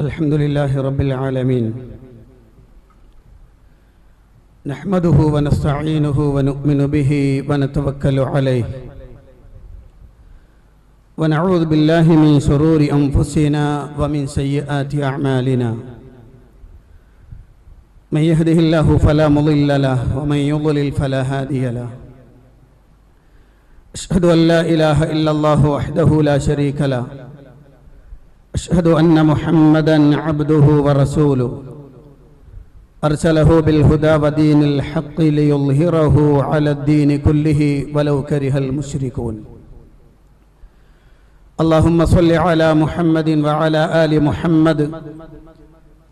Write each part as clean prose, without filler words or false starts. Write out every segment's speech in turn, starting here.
الحمد لله رب العالمين نحمده ونستعينه ونؤمن به ونتوكل عليه ونعوذ بالله من شرور أنفسنا ومن سيئات أعمالنا من يهده الله فلا مضل له ومن يضلل فلا هادي له أشهد أن لا إله إلا الله وحده لا شريك له أشهد أن محمدًا عبده ورسوله أرسله بالهدى ودين الحق ليظهره على الدين كله ولو كره المشركون اللهم صل على محمد وعلى آل محمد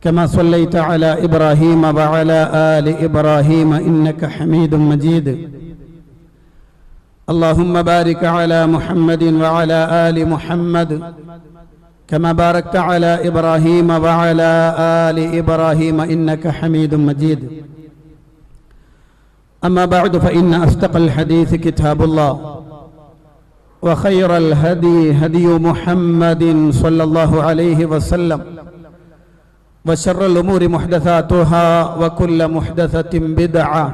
كما صليت على إبراهيم وعلى آل إبراهيم إنك حميد مجيد اللهم بارك على محمد وعلى آل محمد كما باركت على إبراهيم وعلى آل إبراهيم إنك حميد مجيد أما بعد فإن أصدق الحديث كتاب الله وخير الهدي هدي محمد صلى الله عليه وسلم وشر الأمور محدثاتها وكل محدثة بدعة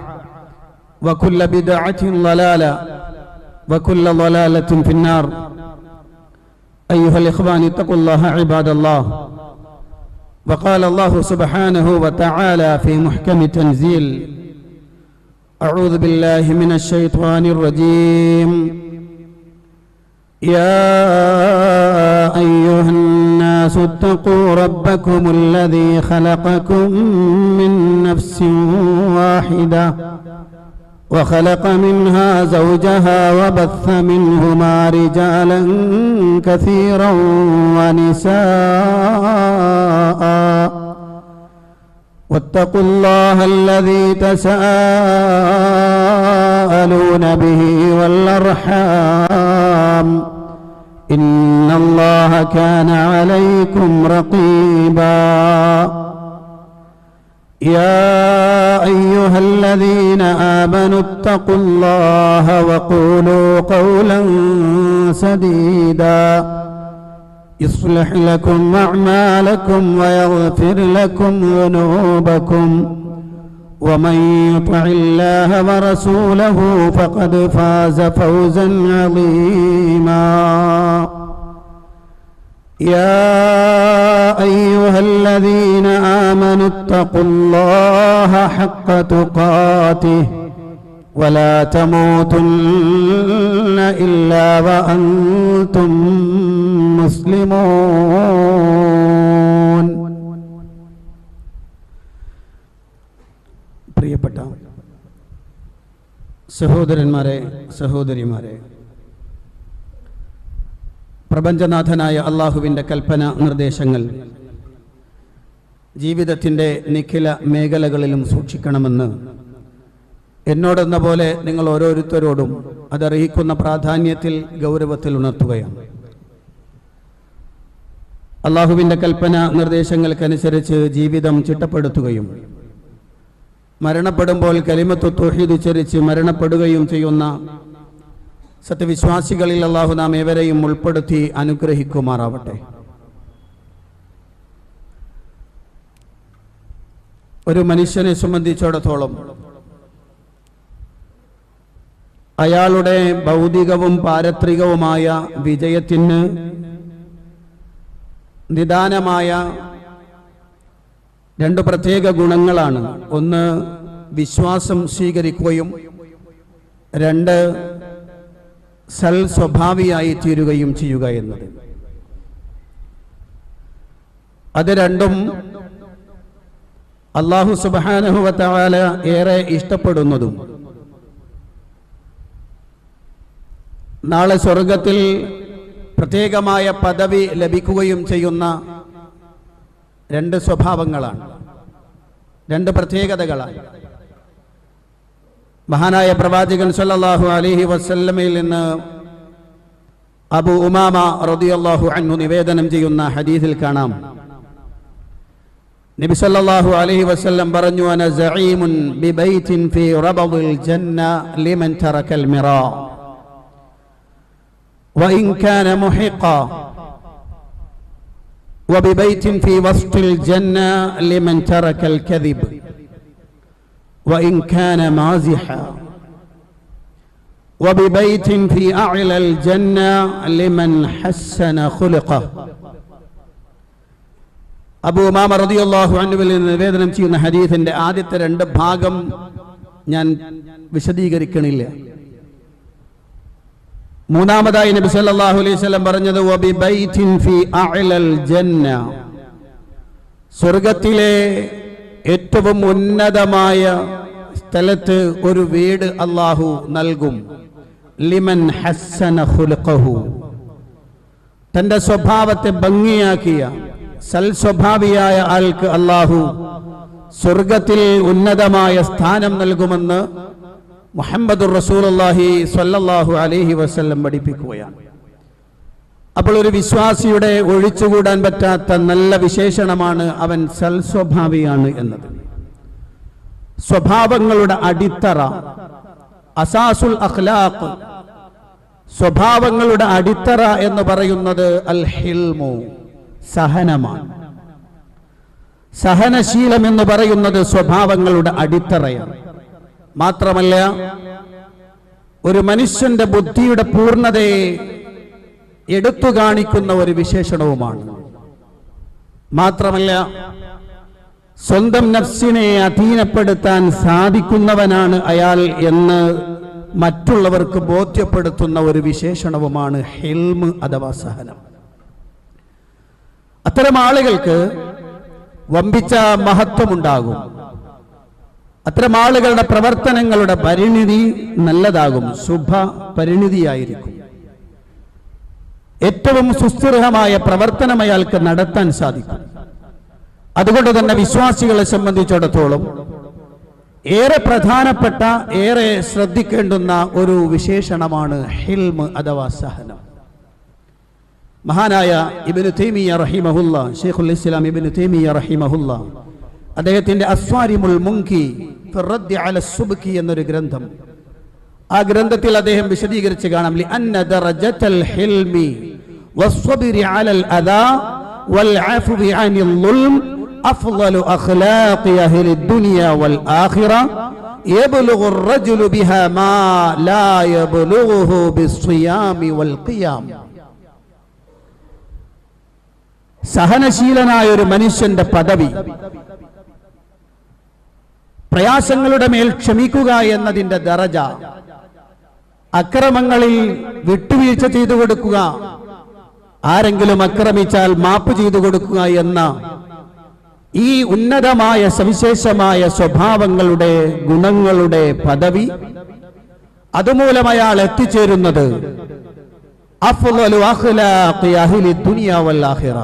وكل بدعة ضلالة وكل ضلالة في النار أيها الإخوان اتقوا الله عباد الله وقال الله سبحانه وتعالى في محكم تنزيل أعوذ بالله من الشيطان الرجيم يا أيها الناس اتقوا ربكم الذي خلقكم من نفس واحدة وخلق منها زوجها وبث منهما رجالا كثيرا ونساء واتقوا الله الذي تساءلون به والأرحام إن الله كان عليكم رقيبا يا أيها الذين آمنوا اتقوا الله وقولوا قولا سديدا يصلح لكم أعمالكم ويغفر لكم ذنوبكم ومن يطع الله ورسوله فقد فاز فوزا عظيما يا أيها الذين آمنوا اتقوا الله حق تقاته ولا تموتن إلا وأنتم مسلمون പ്രിയപ്പെട്ട സഹോദരന്മാരെ സഹോദരിമാരെ, പ്രപഞ്ചനാഥനായ അള്ളാഹുവിൻ്റെ കൽപ്പന നിർദ്ദേശങ്ങൾ ജീവിതത്തിൻ്റെ നിഖില മേഖലകളിലും സൂക്ഷിക്കണമെന്ന് എന്നോടെന്ന പോലെ നിങ്ങൾ ഓരോരുത്തരോടും അതർഹിക്കുന്ന പ്രാധാന്യത്തിൽ ഗൗരവത്തിൽ ഉണർത്തുകയാണ്. അള്ളാഹുവിൻ്റെ കൽപ്പന നിർദ്ദേശങ്ങൾക്കനുസരിച്ച് ജീവിതം ചിട്ടപ്പെടുത്തുകയും മരണപ്പെടുമ്പോൾ കലിമത്തു തൗഹീദ് ഉച്ചരിച്ച് മരണപ്പെടുകയും ചെയ്യുന്ന സത്യവിശ്വാസികളിൽ അള്ളാഹു നാം ഏവരെയും ഉൾപ്പെടുത്തി അനുഗ്രഹിക്കുമാറാവട്ടെ. ഒരു മനുഷ്യനെ സംബന്ധിച്ചിടത്തോളം അയാളുടെ ഭൗതികവും പാരത്രികവുമായ വിജയത്തിന് നിദാനമായ രണ്ട് പ്രത്യേക ഗുണങ്ങളാണ്. ഒന്ന്, വിശ്വാസം സ്വീകരിക്കുകയും രണ്ട്, സൽ സ്വഭാവിയായി തീരുകയും ചെയ്യുക എന്നത്. അത് രണ്ടും അല്ലാഹു സുബ്ഹാനഹു വ തആല ഏറെ ഇഷ്ടപ്പെടുന്നതും നാളെ സ്വർഗത്തിൽ പ്രത്യേകമായ പദവി ലഭിക്കുകയും ചെയ്യുന്ന രണ്ട് സ്വഭാവങ്ങളാണ്, രണ്ട് പ്രത്യേകതകളാണ്. മഹാനായ പ്രവാചകൻ സല്ലല്ലാഹു അലൈഹി വസല്ലമയിൽ നിന്ന് അബൂ ഉമാമ റളിയല്ലാഹു അൻഹു നിവേദനം ചെയ്യുന്ന ഹദീസിൽ കാണാം, നബി സല്ലല്ലാഹു അലൈഹി വസല്ലം പറഞ്ഞു, അന സഈമുൻ ബിബൈത്തിൻ ഫീ റബദിൽ ജന്ന ലിമൻ തറക്കൽ മിറാ വഇൻ കാന മുഹിഖ وببيت في وسط الجنة لمن ترك الكذب وإن كان مازحا وببيت في أعلى الجنة لمن حسن خلقه. അബൂ ഉമാമ റളിയല്ലാഹു അൻഹുവിൽ നിന്ന് നിവേദനം ചെയ്യുന്ന ഹദീസിന്റെ ആദ്യത്തെ 2 ഭാഗം ഞാൻ വിശദീകരിക്കണില്ല. മൂന്നാമതായി നബി സല്ലല്ലാഹു അലൈഹി വസല്ലം പറഞ്ഞത് വബിബൈതിൻ ഫീ അഅലൽ ജന്ന, സ്വർഗ്ഗത്തിലെ ഏറ്റവും ഉന്നതമായ സ്ഥലത്ത് ഒരു വീട് അല്ലാഹു നൽകും. ലിമൻ ഹസ്സന ഖുൽഖഹു, തന്റെ സ്വഭാവത്തെ ഭംഗിയാക്കിയ സൽ സ്വഭാവിയായ ആൾക്ക് അല്ലാഹു സ്വർഗ്ഗത്തിൽ ഉന്നതമായ സ്ഥാനം നൽകുമെന്ന് മുഹമ്മദുർ റസൂലുള്ളാഹി സ്വല്ലല്ലാഹു അലൈഹി വസല്ലം പഠിപ്പിക്കുകയാണ്. അപ്പോൾ ഒരു വിശ്വാസിയുടെ ഒഴിച്ചുകൂടാൻ പറ്റാത്ത നല്ല വിശേഷണമാണ് അവൻ സൽ സ്വഭാവിയാണ് എന്നത്. സ്വഭാവങ്ങളുടെ അടിത്തറ, അസാസുൽ അഖ്ലാഖ്, സ്വഭാവങ്ങളുടെ അടിത്തറ എന്ന് പറയുന്നത് അൽ ഹിൽമു, സഹനമാണ്. സഹനശീലം എന്ന് പറയുന്നത് സ്വഭാവങ്ങളുടെ അടിത്തറയാണ്. മാത്രമല്ല ഒരു മനുഷ്യന്റെ ബുദ്ധിയുടെ പൂർണ്ണതയെ എടുത്തു കാണിക്കുന്ന ഒരു വിശേഷണവുമാണ്. മാത്രമല്ല സ്വന്തം നഫ്സിനെ അധീനപ്പെടുത്താൻ സാധിക്കുന്നവനാണ് അയാൾ എന്ന് മറ്റുള്ളവർക്ക് ബോധ്യപ്പെടുത്തുന്ന ഒരു വിശേഷണവുമാണ് ഹിൽമ് അഥവാ സഹനം. അത്തരം ആളുകൾക്ക് വമ്പിച്ച മഹത്വമുണ്ടാകും. അത്തരം ആളുകളുടെ പ്രവർത്തനങ്ങളുടെ പരിണിതി നല്ലതാകും, ശുഭ പരിണിതിയായിരിക്കും. ഏറ്റവും സുസ്ഥിരമായ പ്രവർത്തനം അയാൾക്ക് നടത്താൻ സാധിക്കും. അതുകൊണ്ട് തന്നെ വിശ്വാസികളെ സംബന്ധിച്ചിടത്തോളം ഏറെ പ്രധാനപ്പെട്ട, ഏറെ ശ്രദ്ധിക്കേണ്ടുന്ന ഒരു വിശേഷണമാണ് ഹിൽമ് അഥവാ സഹനം. മഹാനായ ഇബ്നു തൈമിയ്യ റഹിമഹുല്ലാ, ശൈഖുൽ ഇസ്ലാം ഇബ്നു തൈമിയ്യ റഹിമഹുല്ലാ, അദ്ദേഹത്തിന്റെ അസ്വാരിമുൽ മുൻകി ഫി റദ്ദി അല സുബ്കി എന്നൊരു ഗ്രന്ഥം, ആ ഗ്രന്ഥത്തിൽ അദ്ദേഹം വിശദീകരിച്ച് കാണാം, ലിഅന്ന ദറജതൽ ഹിൽമി വസ്സബ്രി അലൽ അദാ വൽ അഫ്വി അനിൽ ളുൽം അഫ്ളലു അഖ്ലാഖി അഹ്ലിദ് ദുനിയ വൽ ആഖിറ യബ്ലുഗു അർ-റജുലു ബിഹാ മാ ലാ യബ്ലുഗുഹു ബിസ്സിയാമി വൽ ഖിയാം. സഹനശീലനായ ഒരു മനുഷ്യന്റെ പദവി, പ്രയാസങ്ങളുടെ മേൽ ക്ഷമിക്കുക എന്നതിന്റെ ദറജ, അക്രമങ്ങളിൽ വിട്ടുവീഴ്ച ചെയ്തു കൊടുക്കുക, ആരെങ്കിലും അക്രമിച്ചാൽ മാപ്പ് ചെയ്തു കൊടുക്കുക എന്ന ഈ ഉന്നതമായ സവിശേഷമായ സ്വഭാവങ്ങളുടെ, ഗുണങ്ങളുടെ പദവി, അതുമൂലം അയാൾ എത്തിച്ചേരുന്നത് അഫ്ളലു അഖ്ലാഖി അഹ്ലിദ് ദുനിയ വൽ ആഖിറ,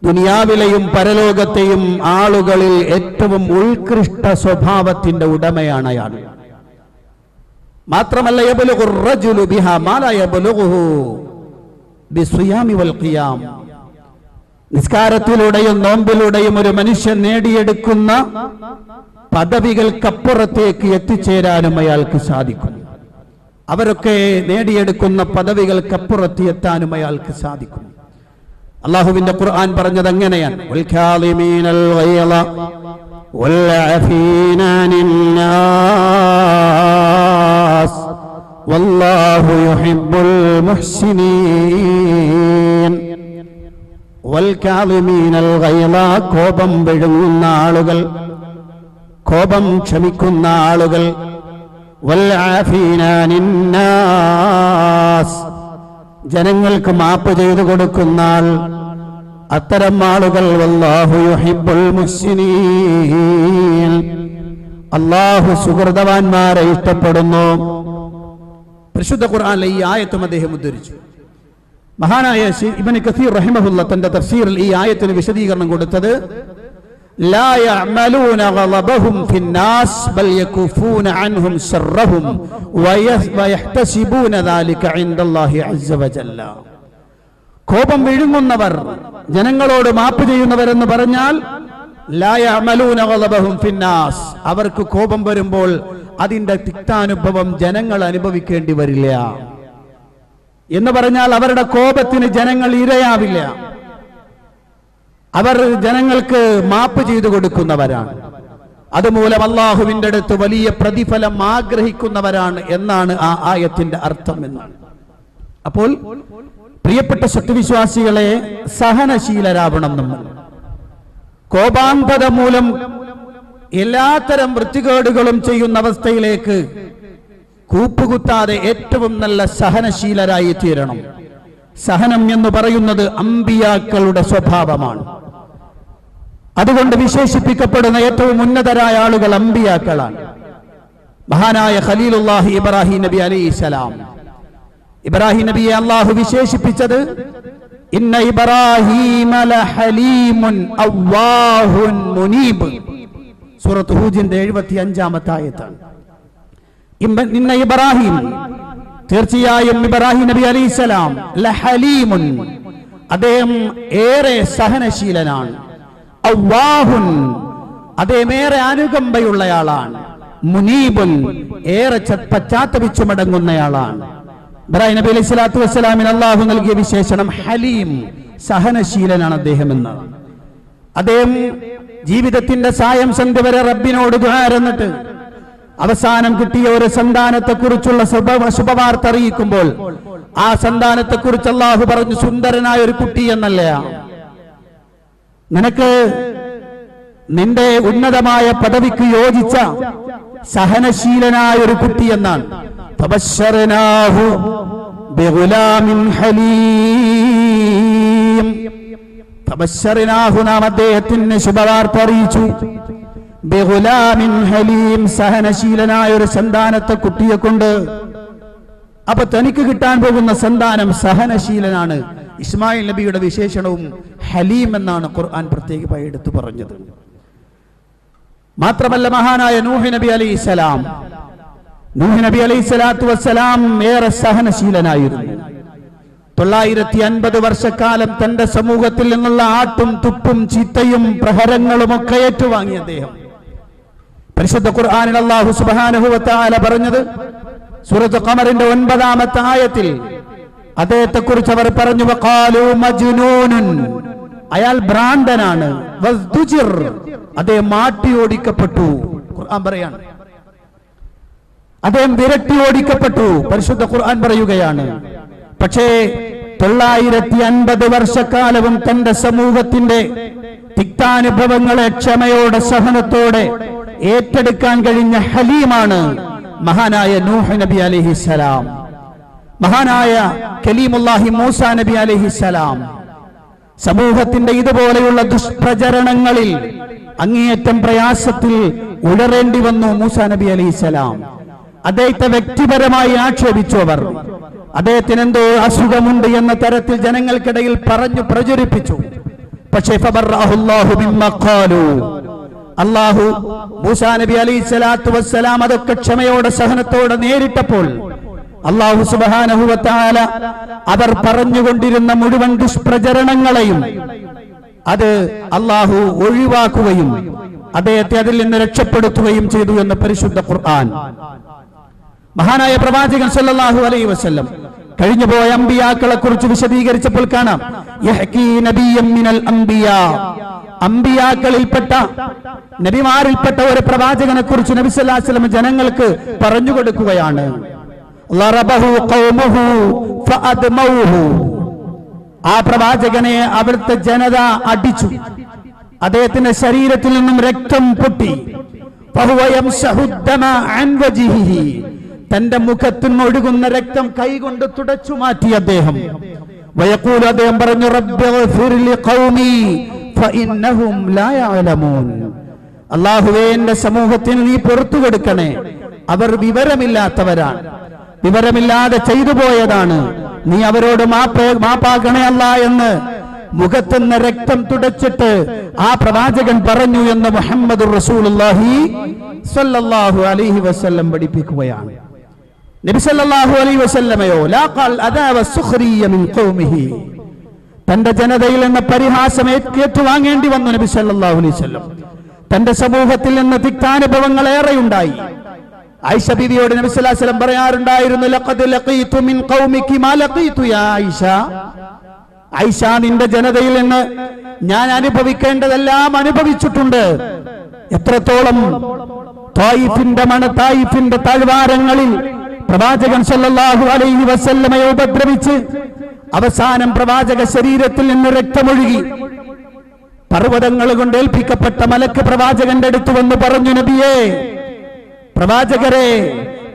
ദുനിയാവിലെയും പരലോകത്തെയും ആളുകളിൽ ഏറ്റവും ഉത്കൃഷ്ട സ്വഭാവത്തിന്റെ ഉടമയാണ് അയാൾ. മാത്രമല്ല യബ്ലുഗുർ റജുലു ബിഹാ മാ ലാ യബ്ലുഗുഹു ബിസ്സിയാമി വൽ ഖിയാം, നിസ്കാരത്തിലൂടെയും നോമ്പിലൂടെയും ഒരു മനുഷ്യൻ നേടിയെടുക്കുന്ന പദവികൾക്കപ്പുറത്തേക്ക് എത്തിച്ചേരാനും അയാൾക്ക് സാധിക്കും. അവരൊക്കെ നേടിയെടുക്കുന്ന പദവികൾക്കപ്പുറത്ത് എത്താനും അയാൾക്ക് സാധിക്കും. അല്ലാഹുവിന്റെ ഖുർആൻ പറഞ്ഞത് അങ്ങനെയാണ്, വൽ കാളിമീനൽ ഗൈള വൽ അഫീന അനിന്നാസ് വല്ലാഹു യുഹിബ്ബുൽ മുഹ്സിനീൻ. വൽ കാളിമീനൽ ഗൈള, കോപം വിഴുങ്ങുന്ന ആളുകൾ, കോപം ക്ഷമിക്കുന്ന ആളുകൾ, വൽ ആഫീന അനിന്നാസ്, ജനങ്ങൾക്ക് മാപ്പ് ചെയ്തു കൊടുക്കുന്ന ആൾ, അത്തരം ആളുകൾ വല്ലാഹു യുഹിബ്ബുൽ മുഹ്സിനീൻ, അല്ലാഹു സുഹൃതവാന്മാരെ ഇഷ്ടപ്പെടുന്നു. പരിശുദ്ധ ഖുർആനിലെ ഈ ആയത്തും അദ്ദേഹം ഉദ്ധരിച്ചു. മഹാനായ ഇബ്നു കസീർ റഹിമഹുല്ലാ തന്റെ തഫ്സീറിൽ ഈ ആയത്തിന് വിശദീകരണം കൊടുത്തത്, لا يعملون غضبهم في الناس بل يكفون عنهم شرهم ويحتسبون ذلك عند الله عز وجل. കോപം വിഴുങ്ങുന്നവർ, ജനങ്ങളോട് മാപ്പ് ചെയ്യുന്നവരെന്ന് പറഞ്ഞാൽ ലാ യഅമലൂന ഗളബഹും ഫിന്നാസ്, അവർക്ക് കോപം വരുമ്പോൾ അതിന്റെ തിക്താനുഭവം ജനങ്ങൾ അനുഭവിക്കേണ്ടി വരില്ല എന്ന് പറഞ്ഞാൽ അവരുടെ കോപത്തിന് ജനങ്ങൾ ഇരയാവില്ല. അവർ ജനങ്ങൾക്ക് മാപ്പ് ചെയ്തു കൊടുക്കുന്നവരാണ്. അതുമൂലം അള്ളാഹുവിന്റെ അടുത്ത് വലിയ പ്രതിഫലം ആഗ്രഹിക്കുന്നവരാണ് എന്നാണ് ആ ആയത്തിന്റെ അർത്ഥം എന്നാണ്. അപ്പോൾ പ്രിയപ്പെട്ട സത്യവിശ്വാസികളെ, സഹനശീലരാവണം നമ്മൾ. കോപാന്തത മൂലം എല്ലാത്തരം വൃത്തികേടുകളും ചെയ്യുന്ന അവസ്ഥയിലേക്ക് കൂപ്പുകുത്താതെ ഏറ്റവും നല്ല സഹനശീലരായി തീരണം. സഹനം എന്ന് പറയുന്നത് അമ്പിയാക്കളുടെ സ്വഭാവമാണ്. അതുകൊണ്ട് വിശേഷിപ്പിക്കപ്പെടുന്ന ഏറ്റവും ഉന്നതരായ ആളുകൾ അമ്പിയാക്കളാണ്. മഹാനായ ഖലീലുല്ലാഹി ഇബ്രാഹിം നബി അലൈഹിസ്സലാം, ഇബ്രാഹിം നബിയെ അല്ലാഹു വിശേഷിപ്പിച്ചത് ഇന്ന ഇബ്രാഹീമ ലഹലീമുൻ അവ്വാഹുൻ മുനീബ്. സൂറത്ത് ഹൂദിന്റെ 75-ാമത്തെ ആയത്താണ്. ഇന്ന ഇബ്രാഹിം, തീർച്ചയായും ഇബ്രാഹിം നബി അലൈഹിസ്സലാം, ലഹലീമുൻ, അദ്ദേഹം ഏറെ സഹനശീലനാണ്. അവ്വാഹുൻ, അദ്ദേഹം ഏറെ അനുകമ്പയുള്ളയാളാണ്. മുനീബുൻ, ഏറെ പശ്ചാത്തപിച്ചു മടങ്ങുന്നയാളാണ്. ഇബ്രാഹിം നബി അലൈഹി സ്വലാത്തു വസ്സലാമിന് അല്ലാഹു നൽകിയ വിശേഷണം ഹലീം, സഹനശീലനാണ് അദ്ദേഹം എന്ന്. അദ്ദേഹം ജീവിതത്തിന്റെ സായം സന്ധ്യ വരെ റബ്ബിനോട് ദുആ ചെയ്തിട്ട് അവസാനം കിട്ടിയ ഒരു സന്താനത്തെക്കുറിച്ചുള്ള ശുഭവാർത്ത അറിയിക്കുമ്പോൾ ആ സന്താനത്തെക്കുറിച്ച് അല്ലാഹു പറഞ്ഞു, സുന്ദരനായ ഒരു കുട്ടി എന്നല്ല, നിനക്ക് നിന്റെ ഉന്നതമായ പദവിക്ക് യോജിച്ച സഹനശീലനായ ഒരു കുട്ടി എന്നാണ്. ഫബശ്ശർനാഹു ബിഗുലാമിൻ ഹലീം. ഫബശ്ശർനാഹു, നാം അദ്ദേഹത്തിന് ശുഭവാർത്ത അറിയിച്ചു. ബിഗുലാമിൻ ഹലീം, സഹനശീലനായ ഒരു സന്താനത്തെ കുട്ടിയെ കൊണ്ട്. അപ്പൊ തനിക്ക് കിട്ടാൻ പോകുന്ന സന്താനം സഹനശീലനാണ്. ഇസ്മായിൽ നബിയുടെ വിശേഷണവും ഹലീം എന്നാണ് ഖുർആൻ പ്രത്യേകമായി എടുത്തു പറഞ്ഞത്. മാത്രമല്ല മഹാനായ നൂഹ് നബി അലൈഹിസ്സലാം, നൂഹ് നബി അലൈഹിസ്സലാത്തു വസ്സലാം ഏറെ സഹനശീലനായിരുന്നു. 950 വർഷക്കാലം തന്റെ സമൂഹത്തിൽ നിന്നുള്ള ആട്ടും തുപ്പും ചീത്തയും പ്രഹരങ്ങളും ഒക്കെ ഏറ്റുവാങ്ങിയ അദ്ദേഹം. പരിശുദ്ധ ഖുർആനിൽ അല്ലാഹു സുബ്ഹാനഹു വ തആല പറഞ്ഞത് സൂറത്ത് ഖമറിന്റെ 9-ാമത്തെ ആയത്തിൽ അദ്ദേഹത്തെ കുറിച്ച് അവർ പറഞ്ഞു, വഖാലു മജ്നൂനുൻ, അയാൾ ഭ്രാന്തനാണ്. വസ്തുജിർ, അദ്ദേഹം മാട്ടി ഓടിക്കപ്പെട്ടു. ഖുർആൻ പറയാണ് അദ്ദേഹം വിരട്ടി ഓടിക്കപ്പെട്ടു. പരിശുദ്ധ ഖുർആൻ പറയുകയാണ്. പക്ഷേ 950 വർഷക്കാലവും തന്റെ സമൂഹത്തിന്റെ തിക്താനുഭവങ്ങളെ ക്ഷമയോടെ സഹനത്തോടെ ഏറ്റെടുക്കാൻ കഴിഞ്ഞ ഹലീമാണ് മഹാനായ നൂഹ് നബി അലൈഹിസ്സലാം. മഹാനായ കലീമുല്ലാഹി മൂസ നബി അലൈഹിസ്സലാം സമൂഹത്തിന്റെ ഇതുപോലെയുള്ള ദുഷ്പ്രചരണങ്ങളിൽ അങ്ങേയറ്റം പ്രയാസത്തിൽ ഉഴറേണ്ടി വന്നു. മൂസ നബി അലൈഹിസ്സലാം അദ്ദേഹത്തെ വ്യക്തിപരമായി ആക്ഷേപിച്ചു. അവർ അദ്ദേഹത്തിന് എന്തോ അസുഖമുണ്ട് എന്ന തരത്തിൽ ജനങ്ങൾക്കിടയിൽ പറഞ്ഞു പ്രചരിപ്പിച്ചു. പക്ഷേ അല്ലാഹു മൂസാ നബി അലൈഹിസ്സലാത്തു വസ്സലാം അതൊക്കെ ക്ഷമയോടെ സഹനത്തോടെ നേരിട്ടപ്പോൾ അല്ലാഹു സുബ്ഹാനഹു വ തആല അവർ പറഞ്ഞുകൊണ്ടിരുന്ന മുഴുവൻ ദുഷ്പ്രചരണങ്ങളെയും അത് അല്ലാഹു ഒഴിവാക്കുകയും അദ്ദേഹത്തെ അതിൽ നിന്ന് രക്ഷപ്പെടുത്തുകയും ചെയ്തു എന്ന് പരിശുദ്ധ ഖുർആൻ. മഹാനായ പ്രവാചകൻ സല്ലല്ലാഹു അലൈഹി വസല്ലം കഴിഞ്ഞുപോയ അമ്പിയാക്കളെ കുറിച്ച് വിശദീകരിച്ചപ്പോൾ കാണാം, യഹ്കീ നബിയ്യൻ മിനൽ അംബിയാ, അമ്പിയാക്കളിൽപ്പെട്ട നബിമാരിൽപ്പെട്ട ഒരു പ്രവാചകനെ കുറിച്ച് നബി സല്ലല്ലാഹു അലൈഹി വസല്ലം ജനങ്ങൾക്ക് പറഞ്ഞു കൊടുക്കുകയാണ്. ലറബഹു ഖൗമുഹു ഫഅദ്മൗഹു, ആ പ്രവാചകനെ അവിടുത്തെ ജനത അടിച്ചു. അദ്ദേഹത്തിന്റെ ശരീരത്തിൽ നിന്നും രക്തം പൊട്ടി. ഫഹുവ യംസഹു ദമ അൻ വജ്ഹിഹി, തന്റെ മുഖത്തിൽ ഒഴുകുന്ന രക്തം കൈകൊണ്ട് തുടച്ചു മാറ്റി അദ്ദേഹം. വയഖൂലു, അദ്ദേഹം പറഞ്ഞു, റബ്ബിഗ്ഫിർ ലിഖൗമി ഫഇന്നഹും ലാ യഅലമൂൻ, അല്ലാഹുവേ എന്റെ സമൂഹത്തിന് നീ പുറത്തു കൊടുക്കണേ, അവർ വിവരമില്ലാത്തവരാണ്, വിവരമില്ലാതെ ചെയ്തു പോയതാണ്, നീ അവരോട് മാപ്പാക്കണേ അല്ലാ എന്ന് മുഖത്തുനിന്ന് രക്തം തുടച്ചിട്ട് ആ പ്രവാചകൻ പറഞ്ഞു എന്ന് മുഹമ്മദുർ റസൂലുള്ളാഹി സ്വല്ലല്ലാഹു അലൈഹി വസല്ലം പഠിപ്പിക്കുകയാണ്. നബി സല്ലല്ലാഹു അലൈഹി വസല്ലമയോ ലാഖൽ അദാ വസുഖ്രിയ മിൻ ഖൗമിഹി, തന്റെ ജനതയിൽ നിന്ന് പരിഹാസം ഏറ്റുവാങ്ങേണ്ടി വന്നു. നബി സല്ലല്ലാഹു അലൈഹി വസല്ലം തന്റെ സമൂഹത്തിൽ നിന്ന് തിക്താനുഭവങ്ങൾ ഏറെയുണ്ടായി. ആയിഷ ബീവിയോട് നബി സല്ലല്ലാഹു അലൈഹി വസല്ലം പറയാറുണ്ടായിരുന്നു, ലഖദ് ലഖീതു മിൻ ഖൗമികി മാ ലഖീതു യാ ആയിഷ, ആയിഷ, നിന്റെ ജനതയിൽ നിന്ന് ഞാൻ അനുഭവിക്കേണ്ടതെല്ലാം അനുഭവിച്ചിട്ടുണ്ട്. എത്രത്തോളം തായിഫിന്റെ താഴ്വാരങ്ങളിൽ പ്രവാചകൻ സല്ലല്ലാഹു അലൈഹി വസല്ലമയെ ഉപദ്രവിച്ച് അവസാനം പ്രവാചക ശരീരത്തിൽ നിന്ന് രക്തമൊഴുകി പർവ്വതങ്ങൾ കൊണ്ട് ഏൽപ്പിക്കപ്പെട്ട മലക്ക് പ്രവാചകന്റെ അടുത്ത് വന്ന് പറഞ്ഞു, നബിയേ, പ്രവാചകരെ,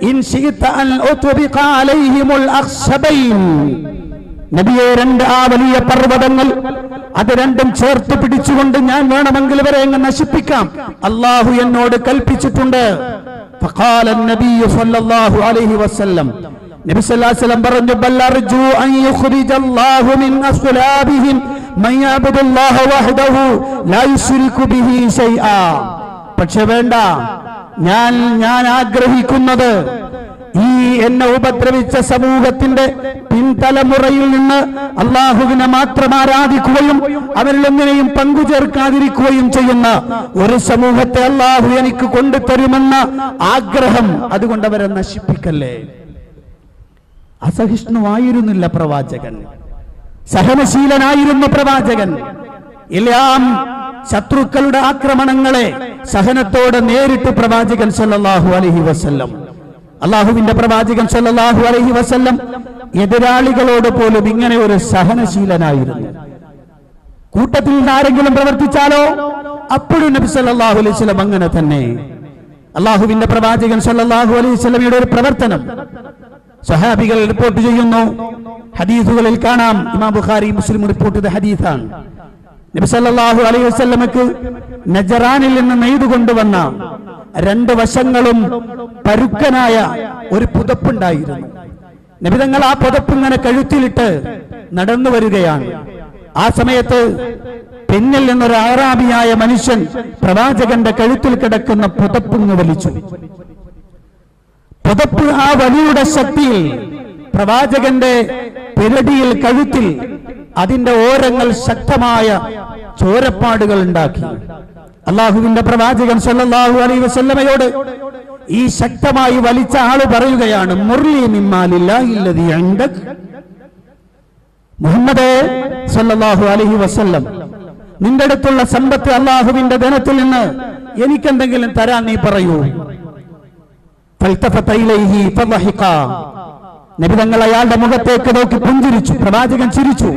ഇൻ ശിഅത അൻ ഉത്ബിഖ അലൈഹിമുൽ അഖ്ശബൈൻ, നബിയെ, രണ്ട് ആ വലിയ പർവ്വതങ്ങൾ അത് രണ്ടും ചേർത്ത് പിടിച്ചുകൊണ്ട് ഞാൻ വേണമെങ്കിൽ ഇവരെ അങ്ങ് നശിപ്പിക്കാം, അല്ലാഹു എന്നോട് കൽപ്പിച്ചിട്ടുണ്ട്. ഫഖാല നബിയ്യു സല്ലല്ലാഹു അലൈഹി വസല്ലം, നബി സല്ലല്ലാഹു അലൈഹി വസല്ലം പറഞ്ഞു, ബൽ അർജു അൻ യുഖ്രിജല്ലാഹു മിൻ അസ്ലാബിഹിം മൻ യഅബ്ദുല്ലാഹ വഹ്ദഹു ലാ യുശ്രികു ബിഹി ശൈആ. പക്ഷേ വേണ്ട, ഞാൻ ആഗ്രഹിക്കുന്നത് ഈ എന്നെ ഉപദ്രവിച്ച സമൂഹത്തിന്റെ പിൻതലമുറയിൽ നിന്ന് അള്ളാഹുവിനെ മാത്രം ആരാധിക്കുകയും അവരിൽ ഒന്നിനെയും പങ്കുചേർക്കാതിരിക്കുകയും ചെയ്യുന്ന ഒരു സമൂഹത്തെ അള്ളാഹു എനിക്ക് കൊണ്ടുതരുമെന്ന ആഗ്രഹം. അതുകൊണ്ട് അവരെ നശിപ്പിക്കല്ലേ. അസഹിഷ്ണുവായിരുന്നില്ല പ്രവാചകൻ, സഹനശീലനായിരുന്നു പ്രവാചകൻ. എല്ലാം ശത്രുക്കളുടെ ആക്രമണങ്ങളെ സഹനത്തോടെ നേരിട്ട് പ്രവാചകൻ സല്ലല്ലാഹു അലൈഹി വസല്ലം, അള്ളാഹുവിന്റെ പ്രവാചകൻ സല്ലല്ലാഹു അലൈഹി വസല്ലം എതിരാളികളോട് പോലും ഇങ്ങനെ ഒരു സഹനശീലനായിരുന്നു. കൂട്ടത്തിൽ നിന്ന് ആരെങ്കിലും പ്രവർത്തിച്ചാലോ അപ്പോഴും നബി സല്ലല്ലാഹു അലൈഹി വസല്ലം അങ്ങനെ തന്നെ. അള്ളാഹുവിന്റെ പ്രവാചകൻ സല്ലല്ലാഹു അലൈഹി വസല്ലമയുടെ ഒരു പ്രവർത്തനം സ്വഹാബികൾ റിപ്പോർട്ട് ചെയ്യുന്നു. ഹദീസുകളിൽ കാണാം, ഇമാം ബുഖാരി മുസ്ലിം റിപ്പോർട്ട് ചെയ്ത ഹദീസാണ്. നബി സല്ലല്ലാഹു അലൈഹി വസല്ലമക്ക് നജറാനിൽ നിന്ന് നെയ്തുകൊണ്ടുവന്ന രണ്ട് വശങ്ങളും പരുക്കനായ ഒരു പുതപ്പുണ്ടായിരുന്നു. നബി തങ്ങൾ ആ പുതപ്പ് ഇങ്ങനെ കഴുത്തിലിട്ട് നടന്നു വരികയാണ്. ആ സമയത്ത് പിന്നിൽ നിന്നൊരു അറാബിയായ മനുഷ്യൻ പ്രവാചകന്റെ കഴുത്തിൽ കിടക്കുന്ന പുതപ്പിങ് വലിച്ചു. പുതപ്പ് ആ വലിയുടെ ശക്തിയിൽ പ്രവാചകന്റെ പിരടിയിൽ, കഴുത്തിൽ അതിന്റെ ഓരങ്ങൾ ശക്തമായ ചോരപ്പാടുകൾ ഉണ്ടാക്കി. അള്ളാഹുവിന്റെ പ്രവാചകൻ സല്ലല്ലാഹു അലൈഹി വസല്ലമയോട് ഈ ശക്തമായി വലിച്ച ആള് പറയുകയാണ്, മുർലി മിമ്മാലില്ലാഹി അല്ലദീ ഇൻദക്. മുഹമ്മദേ സല്ലല്ലാഹു അലൈഹി വസല്ലം, നിന്റെ അടുത്തുള്ള സമ്പത്ത് അള്ളാഹുവിന്റെ ധനത്തിൽ നിന്ന് എനിക്കെന്തെങ്കിലും തരാൻ നീ പറയൂ. ഫൽതഫത ഇലൈഹി ഫളഹിഖ. നബി തങ്ങൾ അയാളുടെ മുഖത്തേക്ക് നോക്കി പുഞ്ചിരിച്ചു. പ്രവാചകൻ ചിരിച്ചു.